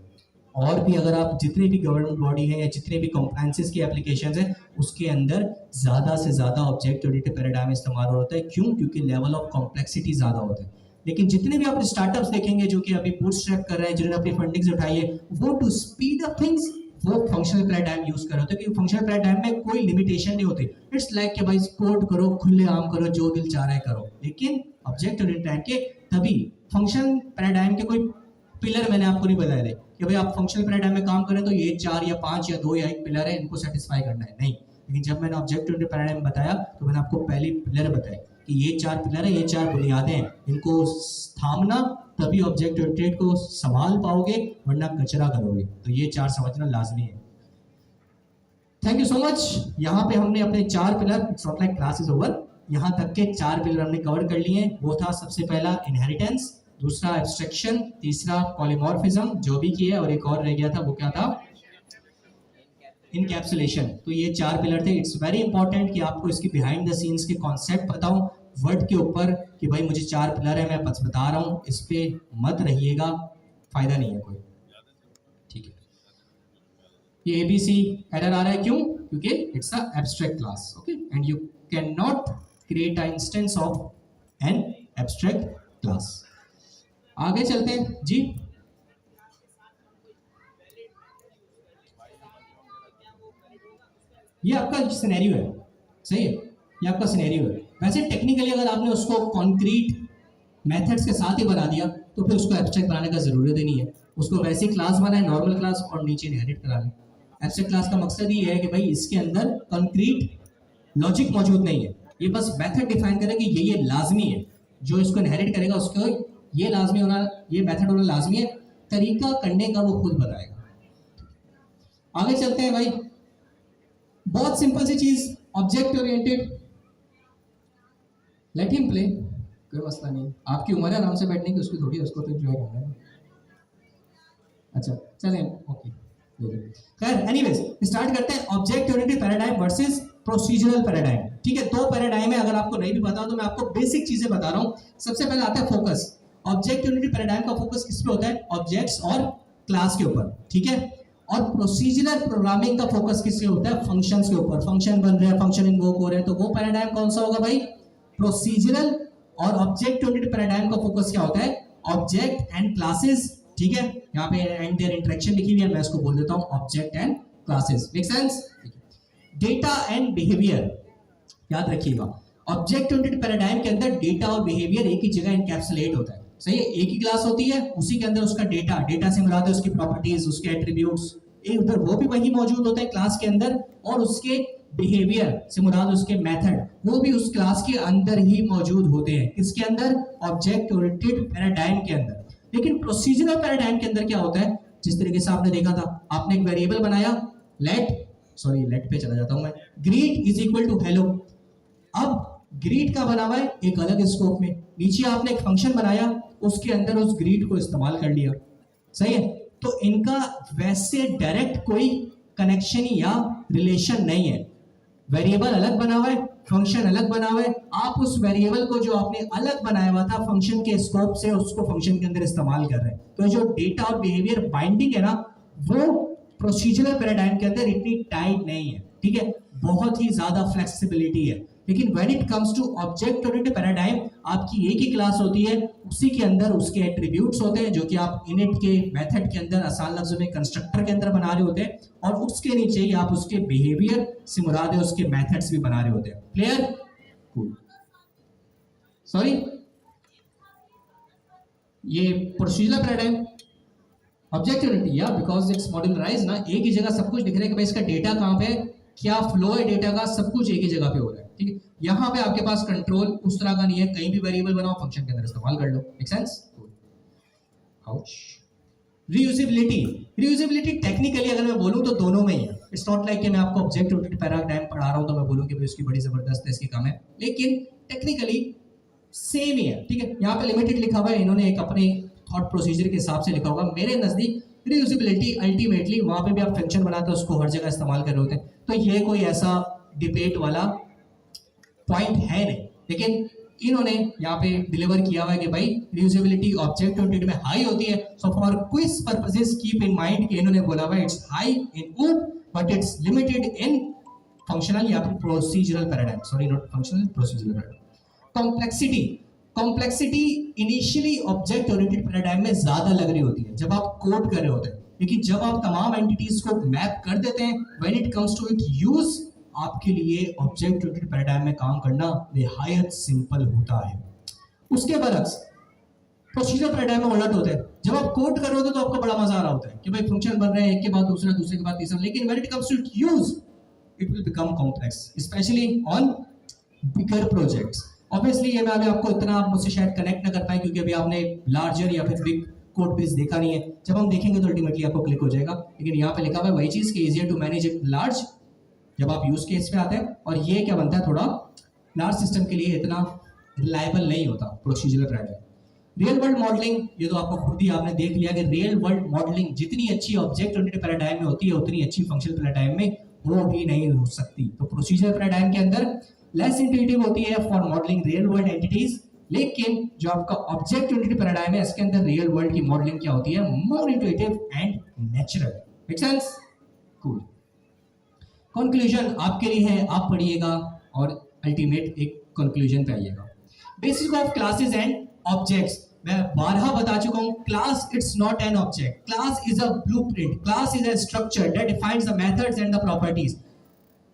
और भी अगर आप जितने भी गवर्नमेंट बॉडी हैं या जितने भी कंप्लायंसेस की एप्लीकेशंस हैं उसके अंदर ज़्यादा से ज़्यादा ऑब्जेक्ट ओरिएंटेड पैराडाइम इस्तेमाल होता है। क्यों? क्योंकि लेवल ऑफ कॉम्प्लेक्सिटी ज़्यादा होता है। लेकिन जितने भी आप स्टार्टअप्स देखेंगे जो कि अभी बूटस्ट्रैप कर रहे हैं, जिन्होंने अपनी फंडिंग्स उठाई है, वो टू स्पीड अप थिंग्स वो फंक्शनल पैराडाइम यूज कर रहे होते हैं, क्योंकि फंक्शनल पैराडाइम में कोई लिमिटेशन नहीं होती। इट्स लाइक कि भाई कोड करो, खुले आम करो, जो दिल चाह रहा है करो। लेकिन ऑब्जेक्ट ओरिएंटेड के तभी फंक्शनल पैराडाइम के कोई पिलर मैंने आपको नहीं बताया थे कि भाई आप फंक्शनल पैराडाइम में काम करें तो ये 4 या 5 या 2 या 1 पिलर है, इनको सेटिस्फाई करना है, नहीं। लेकिन जब मैंने ऑब्जेक्ट ओरिएंटेड पैराडाइम बताया तो मैंने आपको पहले पिलर बताया कि ये 4 पिलर है, ये 4 बुनियादें हैं, इनको थामना तभी ऑब्जेक्ट ओरिएंटेड को संभाल पाओगे, वरना कचरा करोगे। तो ये 4 समझना लाजमी है। Thank you so much. यहाँ पे हमने अपने 4 pillar, it's not like class is over, यहाँ तक के 4 पिलर हमने कवर कर लिए हैं। वो था सबसे पहला इनहेरिटेंस, दूसरा एब्स्ट्रैक्शन, तीसरा पॉलीमॉर्फिज्म जो भी किया, और एक और रह गया था, वो क्या था? इनकैप्सुलेशन। तो ये 4 पिलर थे। इट्स वेरी इंपॉर्टेंट कि आपको इसके बिहाइंड द सीन्स के कॉन्सेप्ट बताऊं वर्ड के ऊपर कि भाई मुझे 4 पिलर है, मैं बस बता रहा हूं, इस पे मत रहिएगा, फायदा नहीं है कोई, ठीक है। ये ABC एरर आ रहा है, क्यों? क्योंकि it's a abstract class, okay, and you can not create a instance of an abstract class. आगे चलते हैं जी। ये आपका सिनेरियो है, सही है, ये आपका सिनेरियो है। वैसे टेक्निकली अगर आपने उसको कॉन्क्रीट मेथड्स के साथ ही बना दिया तो फिर उसको एब्स्ट्रैक्ट बनाने का जरूरत ही नहीं है। उसको वैसी क्लास बनाए, नॉर्मल क्लास, और नीचे इनहेरिट करा लें। एब्स्ट्रैक्ट क्लास का मकसद ये है कि भाई इसके अंदर कॉन्क्रीट लॉजिक मौजूद नहीं है, ये बस मेथड डिफाइन करे कि ये लाजमी है, जो इसको इनहेरिट करेगा उसको ये लाजमी होना, ये मेथड होना लाजमी है, तरीका करने का वो खुद बताएगा। आगे चलते हैं भाई, बहुत सिंपल सी चीज, object oriented, let him play, कोई मसला नहीं, आपकी उम्र है आराम से बैठने की, उसकी थोड़ी, उसको तो एंजॉय करना है। अच्छा चलें, ओके, खैर एनीवेज स्टार्ट करते हैं। Object oriented paradigm versus procedural paradigm, ठीक है। 2 पैराडाइम है, अगर आपको नहीं भी पता तो मैं आपको बेसिक चीजें बता रहा हूं। सबसे पहले आता है फोकस। ऑब्जेक्ट ओरिएंटेड पैराडाइम का फोकस किस पे होता है? ऑब्जेक्ट्स और क्लास के ऊपर, ठीक है। और प्रोसीजरल प्रोग्रामिंग का फोकस किस पे होता है? फंक्शंस के ऊपर। फंक्शन बन रहे हैं, फंक्शन इन्वोक हो रहे हैं, तो वो पैराडाइम कौन सा होगा भाई? प्रोसीजरल। और ऑब्जेक्ट ओरिएंटेड पैराडाइम का फोकस क्या होता है? ऑब्जेक्ट एंड क्लासेस, ठीक है। यहाँ पे एंड देयर इंटरेक्शन लिखी हुई है, मैं इसको बोल देता हूँ object and classes. Make sense? Data and behaviour, याद रखिएगा, ऑब्जेक्ट ओरिएंटेड पैराडाइम के अंदर डेटा और बिहेवियर एक ही जगह इनकैप्सुलेट होता है, सही है। एक ही क्लास होती है, उसी के अंदर उसका डेटा से मुराद है उसकी प्रॉपर्टीज, उसके एट्रीब्यूट्स, एक उधर वो भी वही मौजूद होता है क्लास के अंदर, और उसके बिहेवियर से मुराद उसके मेथड, वो भी उस क्लास के अंदर ही मौजूद होते हैं। किसके अंदर? ऑब्जेक्ट ओरिएंटेड पैराडाइम के अंदर। लेकिन प्रोसीजरल पैराडाइम के अंदर क्या होता है? जिस तरीके से आपने देखा था, आपने एक वेरिएबल बनाया, लेट पे चला जाता हूं मैं, greet is equal to hello. अब ग्रीट का बना हुआ है एक अलग स्कोप में, नीचे आपने एक फंक्शन बनाया, उसके अंदर उस ग्रीट को इस्तेमाल कर लिया, सही है। तो इनका वैसे डायरेक्ट कोई कनेक्शन या रिलेशन नहीं है। वेरिएबल अलग बना हुआ है, फंक्शन अलग बना हुआ है, आप उस वेरिएबल को जो आपने अलग बनाया हुआ था फंक्शन के स्कोप से, उसको फंक्शन के अंदर इस्तेमाल कर रहे हैं। तो जो डेटा और बिहेवियर बाइंडिंग है ना, वो प्रोसीजरल पैराडाइम के अंदर इतनी टाइट नहीं है, ठीक है, बहुत ही ज्यादा फ्लेक्सिबिलिटी है। लेकिन when it comes to object oriented paradigm, आपकी एक ही क्लास होती है, उसी के अंदर उसके एट्रीब्यूट्स होते हैं, जो कि आप इनिट के मेथड के अंदर आसान लफ्जों में कंस्ट्रक्टर के अंदर बना रहे होते हैं, और उसके नीचे ही आप उसके बिहेवियर से मुराद है उसके मेथड्स भी बना रहे होते हैं। क्लियर? कूल। सॉरी, ये प्रोसीजरल पैराडाइम, ऑब्जेक्ट ओरिएंटेड, या बिकॉज इट्स मॉड्यूलराइज्ड ना, एक ही जगह सब कुछ दिख रहा है कि भाई इसका डेटा कहाँ पे है, क्या फ्लो है डेटा का, सब कुछ एक ही जगह पे हो रहा है, ठीक है। यहाँ पे आपके पास कंट्रोल उस तरह का नहीं है, कहीं भी वेरिएबल बनाओ फंक्शन के अंदर इस्तेमाल कर लो। Make sense? Reusability, reusability technically अगर मैं बोलूं तो दोनों में ही है। इट्स नॉट लाइक कि मैं आपको ऑब्जेक्ट ओरिएंटेड पैराडाइम पढ़ा रहा हूं तो मैं बोलूं कि भाई उसकी बड़ी जबरदस्त है, इसकी कम है, लेकिन टेक्निकली सेम ही है। ठीक है, यहाँ पे लिमिटेड लिखा हुआ है, इन्होंने एक अपने थॉट प्रोसीजर के हिसाब से लिखा होगा। मेरे नजदीक रीयूजेबिलिटी अल्टीमेटली वहां पे भी आप फंक्शन बनाते हो उसको हर जगह इस्तेमाल कर रहे होते हैं, तो ये कोई ऐसा डिबेट वाला पॉइंट है नहीं। लेकिन इन्होंने यहाँ पे डिलीवर किया हुआ है कि भाई रीयूजेबिलिटी ऑब्जेक्ट ओरिएंटेड में हाई होती है। So for quiz purposes keep in mind कि इन्होंने बोला हुआ है it's high in O but it's limited in functional या फिर procedural paradigm, sorry not functional, procedural paradigm. Complexity, complexity initially object oriented paradigm में ज्यादा लग रही होती है जब आप कोड कर रहे होते हैं, लेकिन जब आप तमाम एंटिटीज को मैप कर देते हैं, when it comes to it use, आपके लिए ऑब्जेक्ट ओरिएंटेड पैराडाइम में काम करना बेहद सिंपल होता है। उसके बरक्स प्रोसीजरल पैराडाइम में उलट होता है। जब आप कोड कर रहे होते हैं तो आपको बड़ा मजा आ रहा होता है कि भाई फंक्शन बन रहे हैं एक के बाद दूसरा, दूसरे के बाद तीसरा, लेकिन when it comes to it use it will become complex, specially on bigger projects. Obviously ये मैं अभी आपको इतना आप मुझसे शायद कनेक्ट ना कर पाए क्योंकि अभी आपने लार्जर या फिर बिग कोड बेस देखा नहीं है। जब हम देखेंगे तो अल्टीमेटली आपको क्लिक हो जाएगा, लेकिन यहाँ पे लिखा हुआ है वही चीज कि easier to manage it large जब आप यूज केस पे आते हैं, और ये क्या बनता है थोड़ा लार्ज सिस्टम के लिए इतना रिलायबल नहीं होता procedural paradigm. Real world modelling, ये तो आपको खुद ही आपने देख लिया कि रियल वर्ल्ड मॉडलिंग जितनी अच्छी ऑब्जेक्ट ओरिएंटेड पैराडाइम में होती है उतनी अच्छी फंक्शनल पैराडाइम में हो भी नहीं हो सकती। तो प्रोसीजरल पैराडाइम के अंदर लेस इंट्यूटिव होती है for modelling real world entities, लेकिन जो आपका ऑब्जेक्ट ओरिएंटेड पैराडाइम है इसके अंदर रियल वर्ल्ड की मॉडलिंग क्या होती है, more intuitive and natural. Make sense? Cool. Conclusion आपके लिए है, आप पढ़िएगा और अल्टीमेट एक कंक्लूजन पे आइएगा। Basis of classes and objects, मैं 12 बता चुका हूं। Class it's not an object, class is a blueprint, class is a structure that defines the methods and the properties.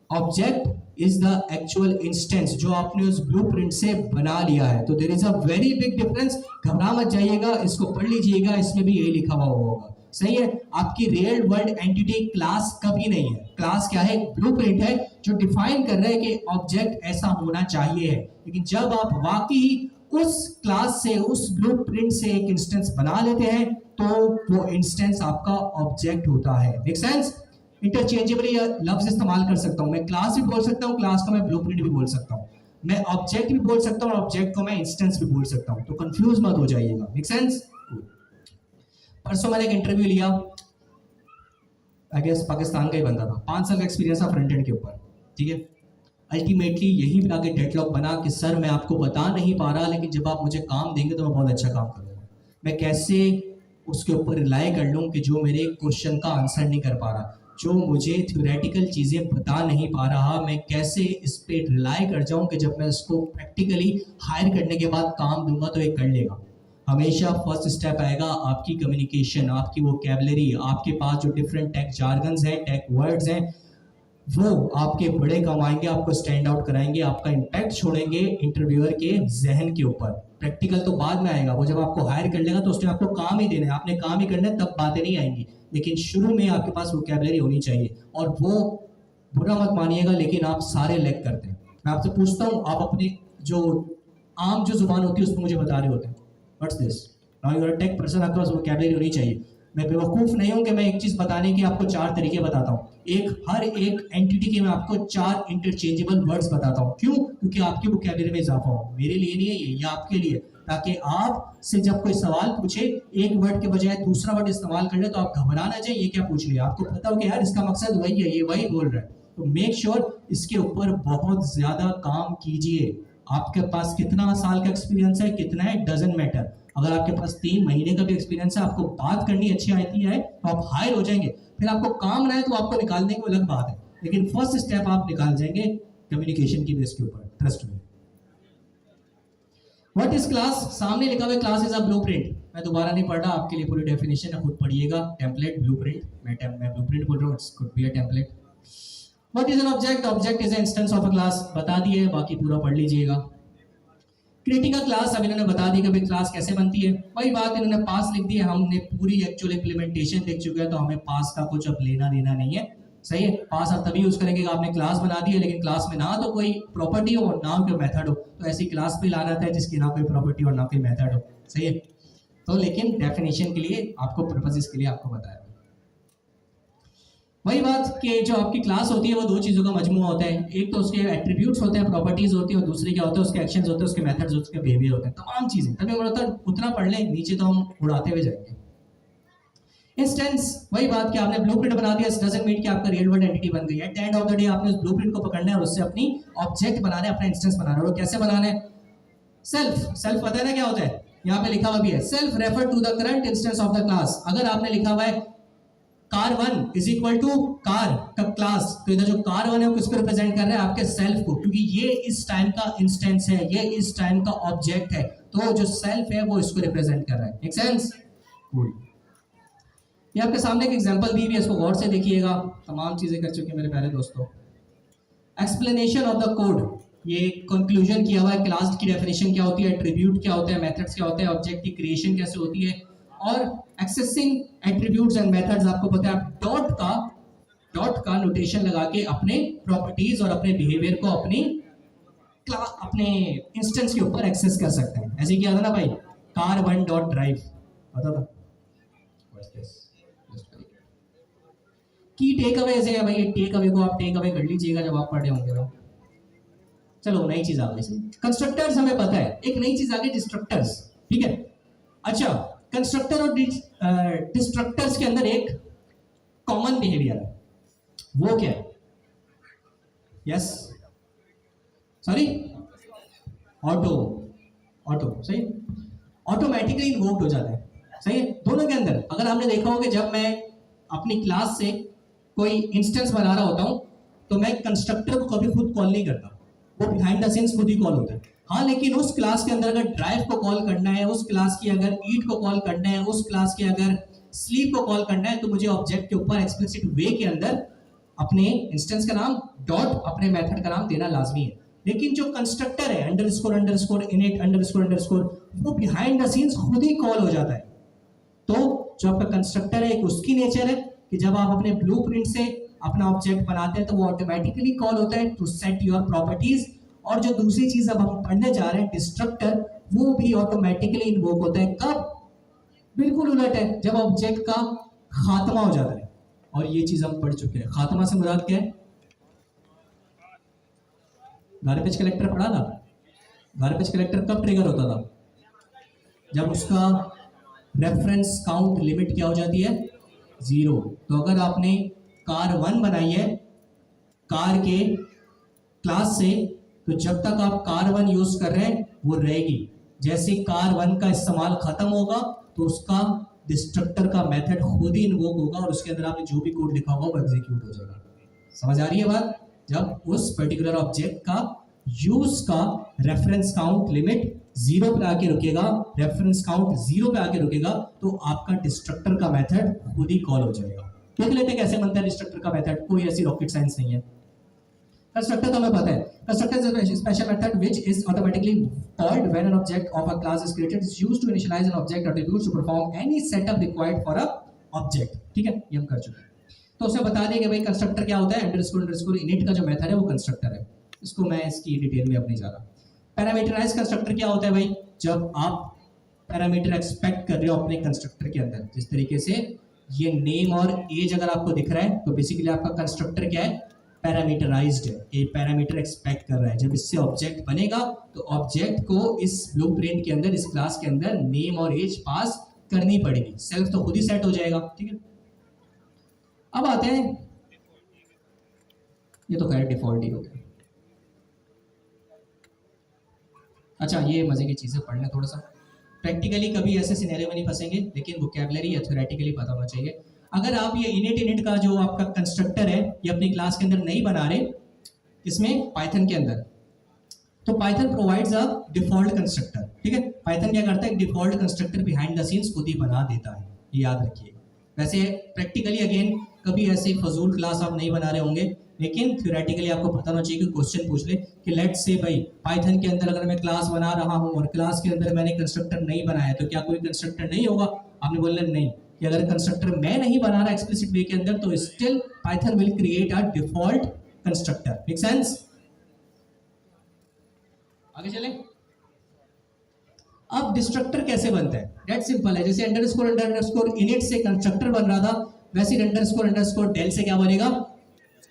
Object is the actual instance जो आपने उस blueprint से बना लिया है। तो there is a very big difference, घबरा मत जाइएगा, इसको पढ़ लीजिएगा, इसमें भी यही लिखा हुआ होगा। सही है, आपकी रियल वर्ल्ड एंटिटी क्लास कभी नहीं है। क्लास क्या है? ब्लूप्रिंट है जो डिफाइन कर रहा है कि ऑब्जेक्ट ऐसा होना चाहिए है। लेकिन जब आप वाकई उस क्लास से, उस ब्लूप्रिंट से एक इंस्टेंस बना लेते हैं तो वो इंस्टेंस आपका ऑब्जेक्ट होता है। Make sense? इंटरचेंजेबली लफ्ज इस्तेमाल कर सकता हूं, मैं क्लास भी बोल सकता हूं, क्लास को मैं ब्लूप्रिंट भी बोल सकता हूं, मैं ऑब्जेक्ट भी बोल सकता हूं और ऑब्जेक्ट को मैं इंस्टेंस भी बोल सकता हूं। तो कंफ्यूज मत हो जाइएगा। Make sense? परसों मैंने एक इंटरव्यू लिया, आई गेस पाकिस्तान का ही बंदा था, 5 साल का एक्सपीरियंस था फ्रंट एंड के ऊपर। ठीक है, अल्टीमेटली यही भी आगे डेडलॉक बना कि सर मैं आपको बता नहीं पा रहा, लेकिन जब आप मुझे काम देंगे तो मैं बहुत अच्छा काम करूंगा। मैं कैसे उसके ऊपर रिलाई कर लूँ कि जो मेरे क्वेश्चन का आंसर नहीं कर पा रहा, जो मुझे थ्योरेटिकल चीज़ें बता नहीं पा रहा, मैं कैसे इस पे रिलाई कर जाऊं कि जब मैं इसको प्रैक्टिकली हायर करने के बाद काम दूंगा तो ये कर लेगा। हमेशा फर्स्ट स्टेप आएगा आपकी कम्युनिकेशन, आपकी वोकैबुलरी, आपके पास जो डिफरेंट टेक जार्गन्स हैं, टेक वर्ड्स हैं, वो आपके बड़े काम आएंगे, आपको स्टैंड आउट कराएंगे, आपका इम्पैक्ट छोड़ेंगे इंटरव्यूअर के जहन के ऊपर। प्रैक्टिकल तो बाद में आएगा, वो जब आपको हायर कर लेगा तो उसने आपको काम ही देना है, आपने काम ही करना है, तब बातें नहीं आएंगी। लेकिन शुरू में आपके पास वोकैबुलरी होनी चाहिए, और वो बुरा मत मानिएगा लेकिन आप सारे लैक करते हैं। मैं आपसे पूछता हूँ, आप अपनी जो आम जो जुबान होती है उसमें मुझे बता रहे होते हैं what's this, now you are a tech person, आपके पास वोकैबुलरी होनी चाहिए। मैं बेवकूफ़ नहीं हूं कि मैं एक चीज़ बताने के आपको 4 तरीके बताता हूं, हर एक एंटिटी के मैं आपको 4 इंटरचेंजेबल वर्ड्स बताता हूं। क्यों? क्योंकि आपकी वोकैबुलरी में इजाफा हो। मेरे लिए नहीं है ये आपके लिए, ताकि आप से जब कोई सवाल पूछे एक वर्ड के बजाय दूसरा वर्ड इस्तेमाल कर ले तो आप घबरा ना जाए, ये क्या पूछ लिया, आपको पता हो कि यार इसका मकसद वही है, ये वही बोल रहा है। तो मेक श्योर इसके ऊपर बहुत ज्यादा काम कीजिए। आपके पास कितना साल का एक्सपीरियंस है, कितना है, डजंट मैटर। अगर आपके पास 3 महीने का भी एक्सपीरियंस है, आपको बात करनी अच्छी आती है तो आप हायर हो जाएंगे। फिर आपको काम रहे तो आपको निकालने की अलग बात है, लेकिन फर्स्ट स्टेप आप निकाल जाएंगे कम्युनिकेशन की बेस के ऊपर, ट्रस्ट में। What is class? सामने लिखा हुआ है क्लास इज अ ब्लूप्रिंट। मैं दोबारा नहीं पढ़ रहा, आपके लिए पूरी डेफिनेशन है, खुद पढ़िएगा। टेम्पलेट, ब्लूप्रिंट, मैं ब्लूप्रिंट बोल रहा हूँ, it could be a template. What is an object? Object is an instance of a class, बता दिए, बाकी पूरा पढ़ लीजिएगा। क्रिएटिंग अ क्लास, अब इन्होंने बता दी कि क्लास कैसे बनती है। वही बात, इन्होंने पास लिख दी है, हमने पूरी एक्चुअल इंप्लीमेंटेशन देख चुके हैं, तो हमें पास का कुछ अब लेना देना नहीं है। सही है। पास आप तभी यूज करेंगे कि आपने क्लास बना दी है लेकिन क्लास में ना तो कोई प्रॉपर्टी हो ना कोई मेथड हो, तो ऐसी क्लास भी लाना था जिसकी ना कोई प्रॉपर्टी और ना कोई मेथड हो, सही है। तो लेकिन डेफिनेशन के लिए आपको पर्पसेस के लिए आपको बताया वही बात कि जो आपकी क्लास होती है वो दो चीज़ों का मजमूआ होता है, एक तो उसके एट्रीब्यूट्स होते हैं, प्रॉपर्टीज होती है, और दूसरे क्या होता है उसके एक्शंस होते हैं, उसके मेथड्स, उसके बिहेवियर होते हैं, तमाम चीज़ें। तभी हम बोलता उतना पढ़ लें, नीचे तो हम उड़ाते हुए जाएंगे। इंस्टेंस वही बात कि आपने ब्लूप्रिंट बना दिया, डजंट मीन कि आपका रियल वर्ल्ड एंटिटी बन गई। At the end of the day आपने उस ब्लूप्रिंट को पकड़ना है और उससे अपनी ऑब्जेक्ट बनाना है, अपना इंस्टेंस बनाना है। और कैसे बनाना है? सेल्फ। सेल्फ पता है ना क्या होता है? यहाँ पे लिखा हुआ भी है, self refer to the current instance of the class. अगर आपने लिखा हुआ है car1 is equal to car का क्लास, तो इधर जो car1 है वो किसको रिप्रेजेंट कर रहा है? आपके सेल्फ को, क्योंकि ये इस टाइम का इंस्टेंस है, ये इस टाइम का ऑब्जेक्ट है, तो जो सेल्फ है वो इसको रिप्रेजेंट कर रहा है। Make sense? कूल। ये आपके सामने एक एग्जांपल दी हुई है, इसको गौर से देखिएगा। तमाम चीजें कर चुके हैं मेरे प्यारे दोस्तों। एक्सप्लेनेशन ऑफ द कोड, ये कंक्लूजन किया हुआ है, क्लास की डेफिनेशन क्या होती है, एट्रीब्यूट क्या होता है, मेथड्स क्या होते हैं, ऑब्जेक्ट की क्रिएशन कैसे होती है, और एक्सेसिंग एट्रीब्यूट्स एंड मेथड्स। आपको पता है आप डॉट का नोटेशन लगा के अपने प्रॉपर्टीज और अपने बिहेवियर को अपने इंस्टेंस के ऊपर एक्सेस कर सकते हैं। ऐसे किया था ना भाई, car1 डॉट ड्राइव, पता था? की टेक अवे ऐसे है भाई, टेक अवे को आप टेक अवे कर लीजिएगा जब आप पढ़े होंगे तो। चलो नई चीज आ गई, कंस्ट्रक्टर्स हमें पता है, एक नई चीज आ गई डिस्ट्रक्टर्स, ठीक है। अच्छा, कंस्ट्रक्टर और डिस्ट्रक्टर्स के अंदर एक कॉमन बिहेवियर है, वो क्या है? यस, सॉरी, ऑटो सही, ऑटोमेटिकली इन्वोक्ड हो जाता है, सही है। दोनों के अंदर अगर आपने देखा हो कि जब मैं अपनी क्लास से कोई इंस्टेंस बना रहा होता हूं तो मैं कंस्ट्रक्टर को कभी खुद कॉल नहीं करता, वो बिहाइंड द सीन्स खुद ही कॉल होता है। हाँ, लेकिन उस क्लास के अंदर अगर ड्राइव को कॉल करना है, उस क्लास की अगर ईट को कॉल करना है, उस क्लास के अगर स्लीप को कॉल करना है, तो मुझे ऑब्जेक्ट के ऊपर एक्सप्लिसिट वे के अंदर अपने इंस्टेंस का नाम डॉट अपने मेथड का नाम देना लाजमी है। लेकिन जो कंस्ट्रक्टर है अंडरस्कोर इनिट अंडरस्कोर, वो बिहाइंड द सीन्स खुद ही कॉल हो जाता है। तो जो आपका कंस्ट्रक्टर है, एक उसकी नेचर है कि जब आप अपने ब्लूप्रिंट से अपना ऑब्जेक्ट बनाते हैं तो वो ऑटोमेटिकली कॉल होता है टू सेट योर प्रॉपर्टीज। और जो दूसरी चीज अब हम पढ़ने जा रहे हैं डिस्ट्रक्टर, वो भी ऑटोमेटिकली इन्वोक होता है। कब? बिल्कुल उलट है, जब ऑब्जेक्ट का खात्मा हो जाता है। और ये चीज हम पढ़ चुके हैं। खात्मा से मुराद क्या है? गार्बेज कलेक्टर पढ़ा था। गार्बेज कलेक्टर कब ट्रिगर होता था? जब उसका रेफरेंस काउंट लिमिट क्या हो जाती है? 0। तो अगर आपने car1 बनाई है कार के क्लास से, तो जब तक आप car1 यूज कर रहे हैं वो रहेगी। जैसे car1 का इस्तेमाल खत्म होगा तो उसका डिस्ट्रक्टर का मेथड खुद ही इन्वोक होगा और उसके अंदर आपने जो भी कोड लिखा होगा वो एग्जीक्यूट हो जाएगा। समझ आ रही है बात? जब उस पर्टिकुलर ऑब्जेक्ट का यूज का रेफरेंस काउंट लिमिट 0 पे आके रुकेगा, रेफरेंस काउंट 0 पे आके रुकेगा, तो आपका डिस्ट्रक्टर का मेथड खुद ही कॉल हो जाएगा। देख लेते हैं कैसे बनता है डिस्ट्रक्टर का मेथड। कोई ऐसी रॉकेट साइंस नहीं है। कंस्ट्रक्टर तो हमें पता है, constructor is a special method which is automatically called when an object of a class is created, is used to initialise an object attributes to perform any setup required for a object. ठीक है, ये हम कर चुके हैं। तो उसे बता दें कि भाई कंस्ट्रक्टर क्या होता है। अंडरस्कोर इनिट का जो मेथड है वो कंस्ट्रक्टर है। इसको मैं इसकी डिटेल में अब नहीं जा रहा। पैरामीटराइज कंस्ट्रक्टर क्या होता है भाई? जब आप पैरामीटर एक्सपेक्ट कर रहे हो अपने कंस्ट्रक्टर के अंदर, जिस तरीके से ये नेम और एज अगर आपको दिख रहा है तो बेसिकली आपका कंस्ट्रक्टर क्या है? पैरामीटराइज्ड है। ये पैरामीटर एक्सपेक्ट कर रहा है। जब इससे ऑब्जेक्ट बनेगा तो ऑब्जेक्ट को इस ब्लूप्रिंट के अंदर, इस क्लास के अंदर नेम और एज पास करनी पड़ेगी। सेल्फ तो खुद ही सेट हो जाएगा। ठीक है, अब आते हैं, ये तो खैर डिफॉल्ट ही हो गया। अच्छा, ये मजे की चीजें पढ़ने थोड़ा सा प्रैक्टिकली कभी ऐसे सिनेरियो में नहीं फंसेंगे, लेकिन वोकैबुलरी या थ्योरेटिकली पता होना चाहिए। अगर आप ये इनिट का जो आपका कंस्ट्रक्टर है ये अपनी क्लास के अंदर नहीं बना रहे, इसमें पाइथन के अंदर, तो Python provides a default constructor. ठीक है, पाइथन क्या करता है? Default constructor behind the scenes खुद ही बना देता है। ये याद रखिए। वैसे प्रैक्टिकली अगेन कभी ऐसे फजूल क्लास आप नहीं बना रहे होंगे, लेकिन थ्योरेटिकली आपको पता होना चाहिए कि क्वेश्चन पूछ ले कि लेट्स से भाई पाइथन के अंदर अगर मैं क्लास बना रहा हूं और क्लास के अंदर मैंने कंस्ट्रक्टर नहीं बनाया तो क्या कोई कंस्ट्रक्टर नहीं होगा? आपने बोलना नहीं, कि अगर कंस्ट्रक्टर मैं नहीं बना रहा एक्सप्लिसिट वे के अंदर तो still Python will create a default constructor. Make sense? आगे चले। अब डिस्ट्रक्टर कैसे बनता है? डेट सिंपल है, जैसे अंडरस्कोर इनिट से कंस्ट्रक्टर बन रहा था वैसे अंडरस्कोर डेल से क्या बनेगा?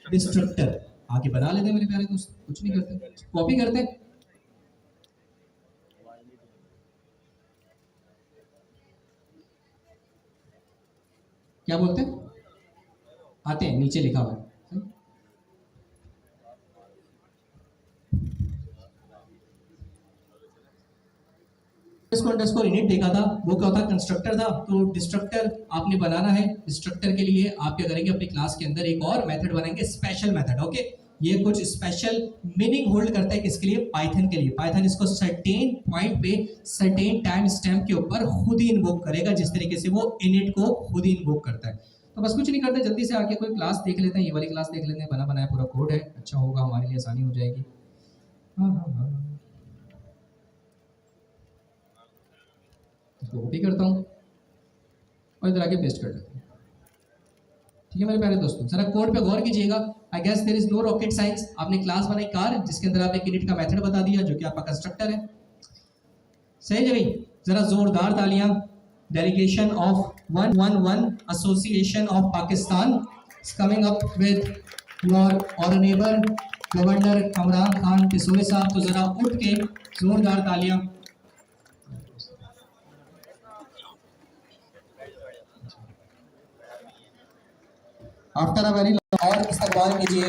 डिस्ट्रक्टर। आगे बना लेते हैं मेरे प्यारे दोस्त, कुछ नहीं करते, कॉपी करते हैं। क्या बोलते हैं? आते हैं, नीचे लिखा हुआ है। अंडरस्कोर इनिट देखा था, वो क्या होता है? कंस्ट्रक्टर था। तो डिस्ट्रक्टर आपने बनाना है। डिस्ट्रक्टर के लिए आप क्या करेंगे? अपनी क्लास के अंदर एक और मेथड बनाएंगे, स्पेशल मेथड। ओके, ये कुछ स्पेशल मीनिंग होल्ड करता है किसके लिए? पाइथन के लिए। पाइथन इसको सर्टेन पॉइंट पे सर्टेन टाइम स्टैम्प के ऊपर खुद ही इन्वोक करेगा, जिस तरीके से वो इनिट को खुद ही इन्वोक करता है। तो बस कुछ नहीं करते, जल्दी से आके कोई क्लास देख लेते हैं, ये वाली क्लास देख लेते हैं, बना बनाया पूरा कोड है, अच्छा होगा, हमारे लिए आसानी हो जाएगी। हाँ, इसको कॉपी करता हूँ और इधर आके पेस्ट कर देता हूँ। ठीक है मेरे प्यारे दोस्तों, जरा कोड पे गौर कीजिएगा। I guess there is no rocket science. आपने क्लास बनाई कार, जिसके अंदर आप एक इनिट का मेथड बता दिया जो कि आपका कंस्ट्रक्टर है। सही है भाई? जरा जोरदार तालियां। Delegation of 111 association of Pakistan is coming up with your honourable governor Imran Khan पिसोरे साहब। तो जरा उठ के जोरदार तालियां। आफ्टर अ वेरी और इस्तकबाल कीजिए